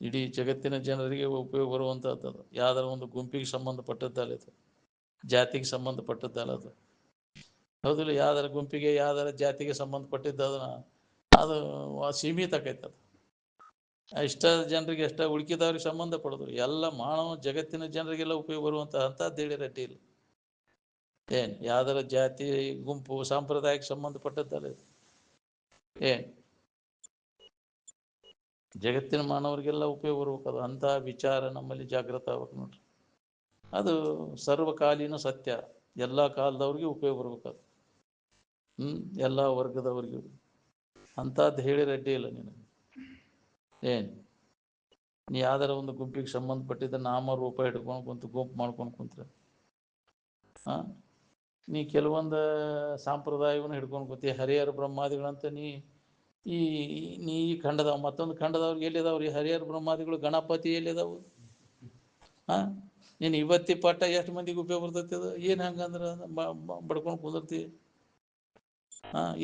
ಇಡೀ ಜಗತ್ತಿನ ಜನರಿಗೆ ಉಪಯೋಗ ಬರುವಂಥದ್ದು. ಯಾವ್ದಾರ ಒಂದು ಗುಂಪಿಗೆ ಸಂಬಂಧಪಟ್ಟದ್ದಲ್ಲ, ಇದು ಜಾತಿಗೆ ಸಂಬಂಧಪಟ್ಟದ್ದಲ್ಲ. ಅದು ಹೌದಿಲ್ಲ. ಯಾವ್ದಾರ ಗುಂಪಿಗೆ ಯಾವ್ದಾರ ಜಾತಿಗೆ ಸಂಬಂಧಪಟ್ಟಿದ್ದು ಅದು ಸೀಮಿತ ಆಕೈತೆ. ಅದು ಇಷ್ಟ ಜನರಿಗೆ ಎಷ್ಟ ಉಳ್ಕಿದವ್ರಿಗೆ ಸಂಬಂಧ ಪಡೋದು ಎಲ್ಲ ಮಾನವ ಜಗತ್ತಿನ ಜನರಿಗೆಲ್ಲ ಉಪಯೋಗ ಬರುವಂಥ ಅಂಥದ್ದು ಹೇಳಿ ರೆಡ್ಡಿ ಇಲ್ಲ. ಯಾವ್ದಾರ ಜಾತಿ ಗುಂಪು ಸಾಂಪ್ರದಾಯಕ್ಕೆ ಸಂಬಂಧಪಟ್ಟದ್ದಲ್ಲ ಇದು. ಜಗತ್ತಿನ ಮಾನವರಿಗೆಲ್ಲ ಉಪಯೋಗ ಬರ್ಬೇಕದು. ಅಂಥ ವಿಚಾರ ನಮ್ಮಲ್ಲಿ ಜಾಗೃತ ಆಗ್ಬೇಕು ನೋಡ್ರಿ. ಅದು ಸರ್ವಕಾಲೀನ ಸತ್ಯ. ಎಲ್ಲ ಕಾಲದವ್ರಿಗೆ ಉಪಯೋಗ ಬರ್ಬೇಕದು. ಎಲ್ಲ ವರ್ಗದವ್ರಿಗೆ ಅಂಥದ್ದು ಹೇಳಿ ರೆಡ್ಡಿ ಇಲ್ಲ ನಿನಗೆ. ನೀ ಯಾವ್ದಾರ ಒಂದು ಗುಂಪಿಗೆ ಸಂಬಂಧಪಟ್ಟಿದ್ದ ನಾಮ ರೂಪ ಹಿಡ್ಕೊಂಡು ಕುಂತು ಗುಂಪು ಮಾಡ್ಕೊಂಡು ಕುಂತ್ರೆ ನೀ ಕೆಲವೊಂದು ಸಾಂಪ್ರದಾಯವನ್ನು ಹಿಡ್ಕೊಂಡು ಕೂತಿ ಹರಿಹರ ಬ್ರಹ್ಮಾದಿಗಳಂತ ನೀ ಈ ಖಂಡದವ ಮತ್ತೊಂದು ಖಂಡದವ್ರಿಗೆ ಎಲ್ಲಿದಾವ್ರಿ ಹರಿಹರ ಬ್ರಹ್ಮಾದಿಗಳು ಗಣಪತಿ ಎಲ್ಲಿದಾವು? ನೀನು ಇವತ್ತಿ ಪಾಠ ಎಷ್ಟು ಮಂದಿಗೆ ಉಪಯೋಗ ಬರ್ತೈತಿ? ಅದು ಏನು ಹಂಗಂದ್ರೆ ಬಡ್ಕೊಂಡು ಕುಂದಿರ್ತಿ.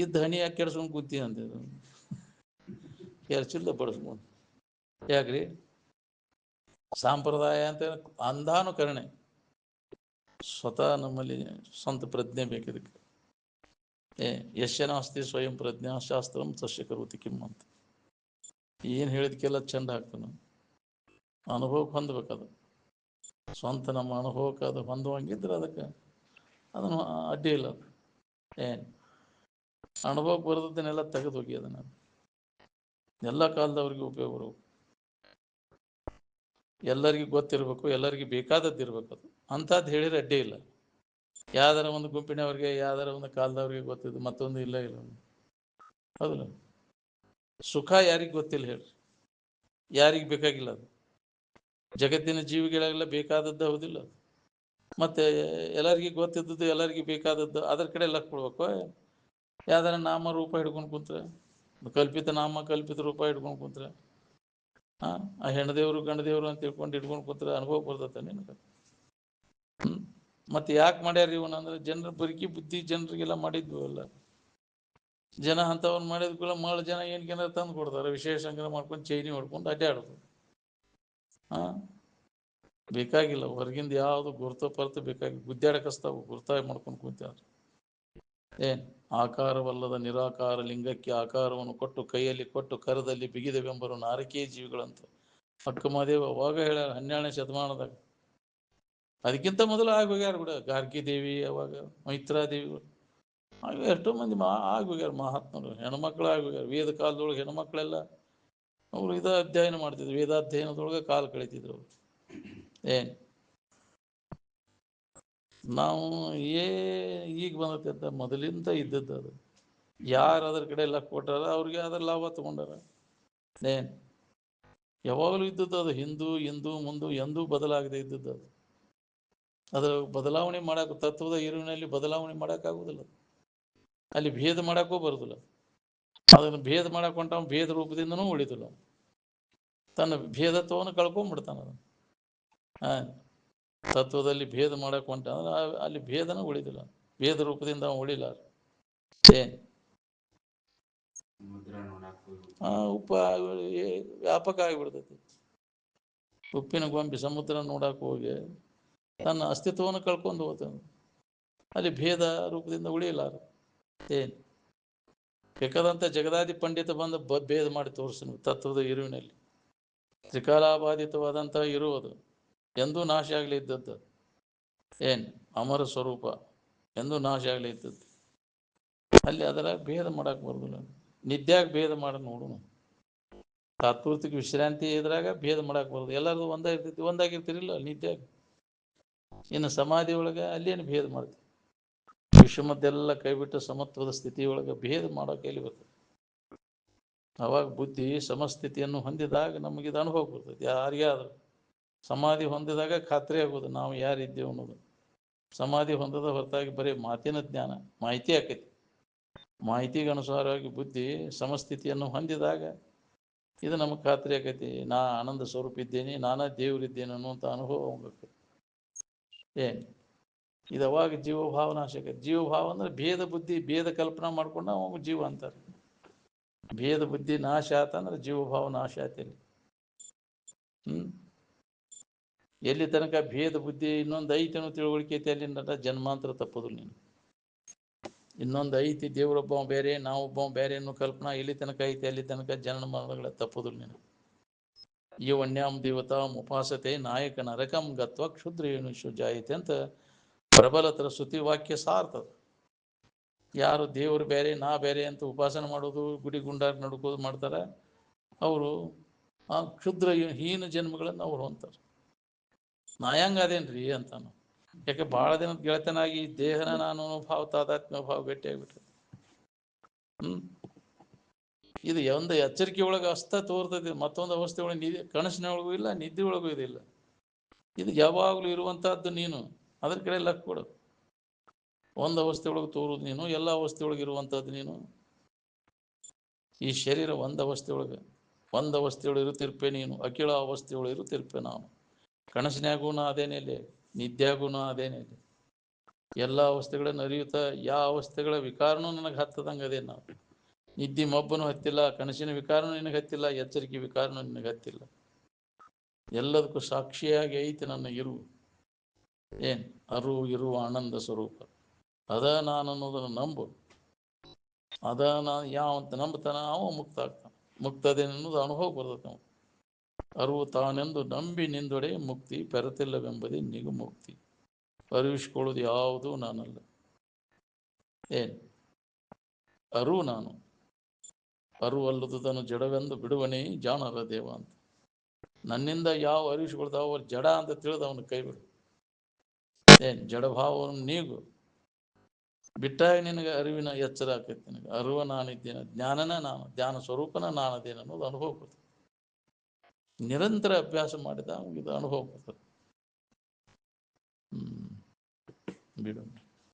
ಇದ್ದ ಹಣಿ ಯಾಕೆ ಕೆಡ್ಸ್ಕೊಂಡು ಕೂತಿ ಅಂತಿದ್ರು. ಕೆರ್ಚಿಲ್ಲ ಬಡಿಸ್ಕೊಂಡು ಯಾಕ್ರಿ? ಸಂಪ್ರದಾಯ ಅಂತ ಅಂಧಾನುಕರಣೆ. ಸ್ವತಃ ನಮ್ಮಲ್ಲಿ ಸ್ವಂತ ಪ್ರಜ್ಞೆ ಬೇಕಿದಕ್ಕೆ. ಯಶ್ಯನಾಸ್ತಿ ಸ್ವಯಂ ಪ್ರಜ್ಞಾ ಶಾಸ್ತ್ರಂ ತಸ್ಯ ಕರೋತಿ ಕಿಂ ಅಂತ. ಏನು ಹೇಳಿದಕ್ಕೆಲ್ಲ ಚಂದ ಹಾಕ್ತಾನೆ. ಅನುಭವಕ್ಕೆ ಹೊಂದ್ಬೇಕದು. ಸ್ವಂತ ನಮ್ಮ ಅನುಭವಕ್ಕೆ ಅದು ಹೊಂದುವಂಗಿದ್ರೆ ಅದಕ್ಕೆ ಅದನ್ನು ಅಡ್ಡಿ ಇಲ್ಲ. ಅನುಭವಕ್ಕೆ ಬರೋದನ್ನೆಲ್ಲ ತೆಗೆದು ಹೋಗಿ ಅದನ್ನು ಎಲ್ಲ ಕಾಲದವ್ರಿಗೆ ಉಪಯೋಗ ಬರಬೇಕು. ಎಲ್ಲರಿಗೂ ಗೊತ್ತಿರಬೇಕು, ಎಲ್ಲರಿಗೂ ಬೇಕಾದದ್ದು ಇರ್ಬೇಕು. ಅದು ಅಂಥದ್ದು ಹೇಳಿದ್ರೆ ಅಡ್ಡಿ ಇಲ್ಲ. ಯಾವ್ದಾರ ಒಂದು ಗುಂಪಿನವ್ರಿಗೆ ಯಾವ್ದಾರ ಒಂದು ಕಾಲದವ್ರಿಗೆ ಗೊತ್ತಿದ್ದು ಮತ್ತೊಂದು ಇಲ್ಲ. ಹೌದಲ್ಲ? ಸುಖ ಯಾರಿಗೆ ಗೊತ್ತಿಲ್ಲ ಹೇಳ್ರಿ? ಯಾರಿಗೆ ಬೇಕಾಗಿಲ್ಲ ಅದು? ಜಗತ್ತಿನ ಜೀವಿಗಳಿಗೆಲ್ಲ ಬೇಕಾದದ್ದು ಹೌದಿಲ್ಲ? ಮತ್ತೆ ಎಲ್ಲರಿಗೂ ಗೊತ್ತಿದ್ದದ್ದು ಎಲ್ಲರಿಗೂ ಬೇಕಾದದ್ದು ಅದ್ರ ಕಡೆ ಲಕ್ ಕೊಡ್ಬೇಕು. ಯಾವ್ದಾರ ನಾಮ ರೂಪ ಹಿಡ್ಕೊಂಡು ಕೂತ್ರೆ, ಕಲ್ಪಿತ ನಾಮ ಕಲ್ಪಿತ ರೂಪ ಹಿಡ್ಕೊಂಡು ಕೂತ್ರೆ, ಆ ಹೆಣ್ಣದೇವ್ರು ಗಂಡದೇವ್ರು ಅಂತ ಹಿಡ್ಕೊಂಡು ಕೂತ್ರೆ ಅನುಭವ ಬರ್ತೈತೆ ನಿನಗೆ. ಮತ್ತೆ ಯಾಕೆ ಮಾಡ್ಯಾರ ಇವನಂದ್ರೆ ಜನರ ಬದುಕಿ ಬುದ್ಧಿ ಜನರಿಗೆಲ್ಲ ಮಾಡಿದ್ವು. ಎಲ್ಲ ಜನ ಅಂಥವ್ನು ಮಾಡಿದ್ಕೂಲ ಮಳ ಜನ ಏನ್ಕೇನಾರು ತಂದು ಕೊಡ್ತಾರೆ. ವಿಶೇಷ ಸಂಗ್ರಹ ಮಾಡ್ಕೊಂಡು ಚೈನಿ ಹೊಡ್ಕೊಂಡು ಅಡ್ಡಾಡೋದು. ಬೇಕಾಗಿಲ್ಲ ಹೊರಗಿಂದ ಯಾವುದು ಗುರುತ ಪರ್ತ ಬೇಕಾಗಿ ಗುದ್ದಾಡಕಸ್ತಾವು ಗುರುತಾಗಿ ಮಾಡ್ಕೊಂಡು ಕೂತಾರೆ. ಆಕಾರವಲ್ಲದ ನಿರಾಕಾರ ಲಿಂಗಕ್ಕೆ ಆಕಾರವನ್ನು ಕೊಟ್ಟು ಕೈಯಲ್ಲಿ ಕೊಟ್ಟು ಕರದಲ್ಲಿ ಬಿಗಿದವೆಂಬರು ನಾರಕೀಯ ಜೀವಿಗಳಂತ ಅಕ್ಕಮಹಾದೇವ ಅವಾಗ ಹೇಳ 12ನೇ ಶತಮಾನದಾಗ. ಅದಕ್ಕಿಂತ ಮೊದಲು ಆಗೋಗ್ಯಾರ ಬಿಡ. ಗಾರ್ಗಿ ದೇವಿ, ಅವಾಗ ಮೈತ್ರಾದೇವಿಗಳು ಆಗ ಎಷ್ಟೋ ಮಂದಿ ಆಗೋಗ್ಯಾರ ಮಹಾತ್ಮರು. ಹೆಣ್ಮಕ್ಳು ಆಗೋಗ್ಯಾರ. ವೇದ ಕಾಲದೊಳಗೆ ಹೆಣ್ಮಕ್ಳೆಲ್ಲ ಅವರು ಅಧ್ಯಯನ ಮಾಡ್ತಿದ್ರು. ವೇದಾಧ್ಯಯನದೊಳಗೆ ಕಾಲ ಕಳೀತಿದ್ರು ಅವರು. ನಾವು ಈಗ ಬಂದೈತೆ ಅಂತ ಮೊದಲಿಂದ ಇದ್ದದ್ದು ಅದು. ಯಾರು ಅದ್ರ ಕಡೆ ಎಲ್ಲ ಕೊಟ್ಟಾರ ಅವ್ರಿಗೆ ಅದ್ರ ಲಾಭ ತಗೊಂಡಾರ. ಯಾವಾಗಲೂ ಇದ್ದದ್ದು ಅದು. ಹಿಂದೂ ಮುಂದು ಎಂದೂ ಬದಲಾಗದೆ ಇದ್ದದ್ದು ಅದು. ಅದ್ರ ಬದಲಾವಣೆ ಮಾಡಕ್ಕೆ ತತ್ವದ ಇರುವಿನಲ್ಲಿ ಬದಲಾವಣೆ ಮಾಡೋಕ್ಕಾಗೋದಿಲ್ಲ. ಅಲ್ಲಿ ಭೇದ ಮಾಡೋಕ್ಕೂ ಬರೋದಿಲ್ಲ. ಅದನ್ನು ಭೇದ ಮಾಡಕ್ಕೆ ಹೊಂಟ ಭೇದ ರೂಪದಿಂದನೂ ಉಳಿದಿಲ್ಲ. ತನ್ನ ಭೇದತ್ವವನ್ನು ಕಳ್ಕೊಂಡ್ಬಿಡ್ತಾನ ಅದನ್ನು. ತತ್ವದಲ್ಲಿ ಭೇದ ಮಾಡಕ್ಕೆ ಹೊಂಟ ಅಂದ್ರೆ ಅಲ್ಲಿ ಭೇದನೂ ಉಳಿದಿಲ್ಲ. ಭೇದ ರೂಪದಿಂದ ಉಳಿಲಾರ. ಉಪ್ಪು ವ್ಯಾಪಕ ಆಗಿಬಿಡ್ತೈತಿ. ಉಪ್ಪಿನ ಗೊಂಬೆ ಸಮುದ್ರ ನೋಡಕ್ಕೆ ಹೋಗಿ ತನ್ನ ಅಸ್ತಿತ್ವವನ್ನು ಕಳ್ಕೊಂಡು ಹೋಗ್ತಾನೆ. ಅಲ್ಲಿ ಭೇದ ರೂಪದಿಂದ ಉಳಿಯಲಾರ. ಏನು ಬೇಕಾದಂಥ ಜಗದಾದಿ ಪಂಡಿತ ಬಂದು ಭೇದ ಮಾಡಿ ತೋರಿಸ್ತಾನೆ ತತ್ವದ ಇರುವಿನಲ್ಲಿ. ತ್ರಿಕಾಲಾಬಾಧಿತವಾದಂಥ ಇರುವುದು ಎಂದೂ ನಾಶ ಆಗಲಿ ಇದ್ದದ್ದು. ಏನು ಅಮರ ಸ್ವರೂಪ ಎಂದೂ ನಾಶ ಆಗಲಿ ಇದ್ದದ್ದು. ಅಲ್ಲಿ ಅದರ ಭೇದ ಮಾಡಕ್ಕೆ ಬರೋದಿಲ್ಲ. ನಿದ್ಯಾಗ ಭೇದ ಮಾಡಿ ನೋಡು. ತಾತ್ಪೂರ್ತಿಕ ವಿಶ್ರಾಂತಿ ಇದ್ರಾಗ ಭೇದ ಮಾಡಕ್ಕೆ ಬರೋದು. ಎಲ್ಲರದು ಒಂದಾಗಿರ್ತೈತಿ, ಒಂದಾಗಿರ್ತಿರಿಲ್ಲ ನಿದ್ಯಾಗ. ಇನ್ನು ಸಮಾಧಿ ಒಳಗೆ ಅಲ್ಲೇನು ಭೇದ ಮಾಡ್ತೀವಿ. ವಿಷಮದ್ದೆಲ್ಲ ಕೈಬಿಟ್ಟು ಸಮತ್ವದ ಸ್ಥಿತಿಯೊಳಗೆ ಭೇದ ಮಾಡೋ ಕೈಲಿ ಬರ್ತದೆ. ಅವಾಗ ಬುದ್ಧಿ ಸಮಸ್ಥಿತಿಯನ್ನು ಹೊಂದಿದಾಗ ನಮಗಿದು ಅನುಭವ ಬರ್ತದೆ. ಯಾರಿಗೆ ಆದರೂ ಸಮಾಧಿ ಹೊಂದಿದಾಗ ಖಾತ್ರಿ ಆಗೋದು ನಾವು ಯಾರಿದ್ದೇವೆ ಅನ್ನೋದು. ಸಮಾಧಿ ಹೊಂದದ ಹೊರತಾಗಿ ಬರೀ ಮಾತಿನ ಜ್ಞಾನ ಮಾಹಿತಿ ಆಕೈತಿ. ಮಾಹಿತಿಗೆ ಅನುಸಾರವಾಗಿ ಬುದ್ಧಿ ಸಮಸ್ಥಿತಿಯನ್ನು ಹೊಂದಿದಾಗ ಇದು ನಮಗೆ ಖಾತ್ರಿ ಆಕೈತಿ. ನಾ ಆನಂದ ಸ್ವರೂಪ ಇದ್ದೇನೆ, ನಾನಾ ದೇವರಿದ್ದೇನೆ ಅನ್ನುವಂಥ ಅನುಭವ ಹೋಗಕ್ಕೆ. ಏನು ಇದು ಅವಾಗ ಜೀವಭಾವ ನಾಶ ಆಕೈತಿ. ಜೀವಭಾವ ಅಂದ್ರೆ ಭೇದ ಬುದ್ಧಿ, ಭೇದ ಕಲ್ಪನಾ ಮಾಡ್ಕೊಂಡು ಅವಾಗ ಜೀವ ಅಂತಾರೆ. ಭೇದ ಬುದ್ಧಿ ನಾಶ ಆತಂದ್ರೆ ಜೀವಭಾವ ನಾಶ ಆತಲ್ಲಿ. ಎಲ್ಲಿ ತನಕ ಭೇದ ಬುದ್ಧಿ ಇನ್ನೊಂದು ಐತಿ ಅನ್ನೋ ತಿಳುವಳಿಕೆ ಐತಿ ಅಲ್ಲಿ ನಟ ಜನ್ಮಾಂತರ ತಪ್ಪೋದು. ನೀನು ಇನ್ನೊಂದು ಐತಿ, ದೇವರೊಬ್ಬ ಬೇರೆ ನಾವೊಬ್ಬ ಬೇರೆ ಅನ್ನೋ ಕಲ್ಪನಾ ಎಲ್ಲಿ ತನಕ ಐತಿ ಅಲ್ಲಿ ತನಕ ಜನನ ಮರಣಗಳ ತಪ್ಪೋದು. ನೀನು ಈ ವನ್ಯಾಂ ದೇವತಾ ಉಪಾಸತೆ ನಾಯಕ ನರಕಂ ಗತ್ವ ಕ್ಷುದ್ರ ಏನು ಜಾಯಿತೆ ಅಂತ ಪ್ರಬಲತರ ಶ್ರುತಿ ವಾಕ್ಯ ಸಾರ್ತದ. ಯಾರು ದೇವರು ಬೇರೆ ನಾ ಬೇರೆ ಅಂತ ಉಪಾಸನೆ ಮಾಡೋದು, ಗುಡಿ ಗುಂಡಾರ ನಡ್ಕೋದು ಮಾಡ್ತಾರೆ, ಅವರು ಆ ಕ್ಷುದ್ರ ಹೀನ ಜನ್ಮಗಳನ್ನು ಅವ್ರು ಹೊಂತಾರೆ. ನಾ ಹೆಂಗೆ ಅದೇನ್ರಿ ಅಂತಾನು. ಯಾಕೆ ಭಾಳ ದಿನದ ಗೆಳತನಾಗಿ ದೇಹನ ನಾನು ಭಾವ ತಾದಾತ್ಮ್ಯ ಭಾವ ಭೇಟಿಯಾಗ್ಬಿಟ್ರೆ ಇದು ಒಂದು ಎಚ್ಚರಿಕೆ ಒಳಗೆ ಅಸ್ತ ತೋರ್ತದೆ. ಮತ್ತೊಂದು ಅವಸ್ಥೆ ಒಳಗೆ ಕನಸಿನ ಒಳಗೂ ಇಲ್ಲ, ನಿದ್ದೆ ಒಳಗೂ ಇದಿಲ್ಲ. ಇದು ಯಾವಾಗಲೂ ಇರುವಂತಹದ್ದು. ನೀನು ಅದ್ರ ಕಡೆ ಲಕ್ ಕೊಡು. ಒಂದು ಅವಸ್ಥೆ ಒಳಗೆ ತೋರುದು ನೀನು, ಎಲ್ಲ ಅವಸ್ಥೆ ಒಳಗೆ ಇರುವಂಥದ್ದು ನೀನು. ಈ ಶರೀರ ಒಂದು ಅವಸ್ಥೆ ಒಳಗೆ ಇರುತ್ತಿರ್ಪೆ ನೀನು, ಅಖಿಳ ಅವಸ್ಥೆಯೊಳಗೆ ಇರುತ್ತಿರ್ಪೆ ನಾನು. ಕನಸಿನಾಗೂ ನಾ ಅದೇನೇ ಇಲ್ಲಿ, ನಿದ್ಯಾಗೂ ನಾ ಅದೇನೇ ಇಲ್ಲಿ. ಎಲ್ಲ ಅವಸ್ಥೆಗಳನ್ನು ಅರಿಯುತ್ತಾ ಯಾವ ಅವಸ್ಥೆಗಳ ವಿಕಾರನೂ ನನಗೆ ಹತ್ತದಂಗೆ ಅದೇ ನಾವು. ನಿದ್ದೆ ಮಬ್ಬನು ಹತ್ತಿಲ್ಲ, ಕನಸಿನ ವಿಕಾರನೂ ನಿನಗೆ ಹತ್ತಿಲ್ಲ, ಎಚ್ಚರಿಕೆ ವಿಕಾರನೂ ನಿನಗೆ ಹತ್ತಿಲ್ಲ. ಎಲ್ಲದಕ್ಕೂ ಸಾಕ್ಷಿಯಾಗಿ ಐತಿ ನನ್ನ ಇರು. ಏನು ಇರುವ ಆನಂದ ಸ್ವರೂಪ ಅದ ನಾನು ಅನ್ನೋದನ್ನು ನಂಬು. ಅದ ನಾನು ಯಾವಂತ ನಂಬ್ತಾನ ಅವ ಮುಕ್ತ ಆಗ್ತಾನೆ. ಮುಕ್ತದೇನೆನ್ನೋದು ಅನುಭವ ಬರ್ತದೆ. ನಾವು ಅರಿವು ತಾನೆಂದು ನಂಬಿ ನಿಂದೊಡೆ ಮುಕ್ತಿ ಪೆರತಿಲ್ಲವೆಂಬುದೇ ನಿಗು ಮುಕ್ತಿ. ಅರಿವಿಸ್ಕೊಳ್ಳೋದು ಯಾವುದೂ ನಾನಲ್ಲ. ಏನು ಅರಿವು ನಾನು, ಅರಿವಲ್ಲದುದನ್ನು ಜಡವೆಂದು ಬಿಡುವನೇ ಜಾಣರ ದೇವ ಅಂತ. ನನ್ನಿಂದ ಯಾವ ಅರಿವಿಸ್ಕೊಳ್ತಾವ ಅವ್ರು ಜಡ ಅಂತ ತಿಳಿದು ಅವನು ಕೈ ಬಿಡು. ಏನು ಜಡಭಾವವನ್ನು ನೀಗು ಬಿಟ್ಟಾಗ ನಿನಗೆ ಅರಿವಿನ ಎಚ್ಚರ ಆಕೈತಿ. ನಿನಗೆ ಅರಿವ ನಾನಿದ್ದೇನೆ, ಜ್ಞಾನನ ನಾನು, ಧ್ಯಾನ ಸ್ವರೂಪನ ನಾನದೇನೆ ಅನ್ನೋದು ಅನುಭವ ಬರ್ತದೆ. ನಿರಂತರ ಅಭ್ಯಾಸ ಮಾಡಿದ ಇದು ಅನುಭವ ಬರ್ತದೆ. ಬಿಡು.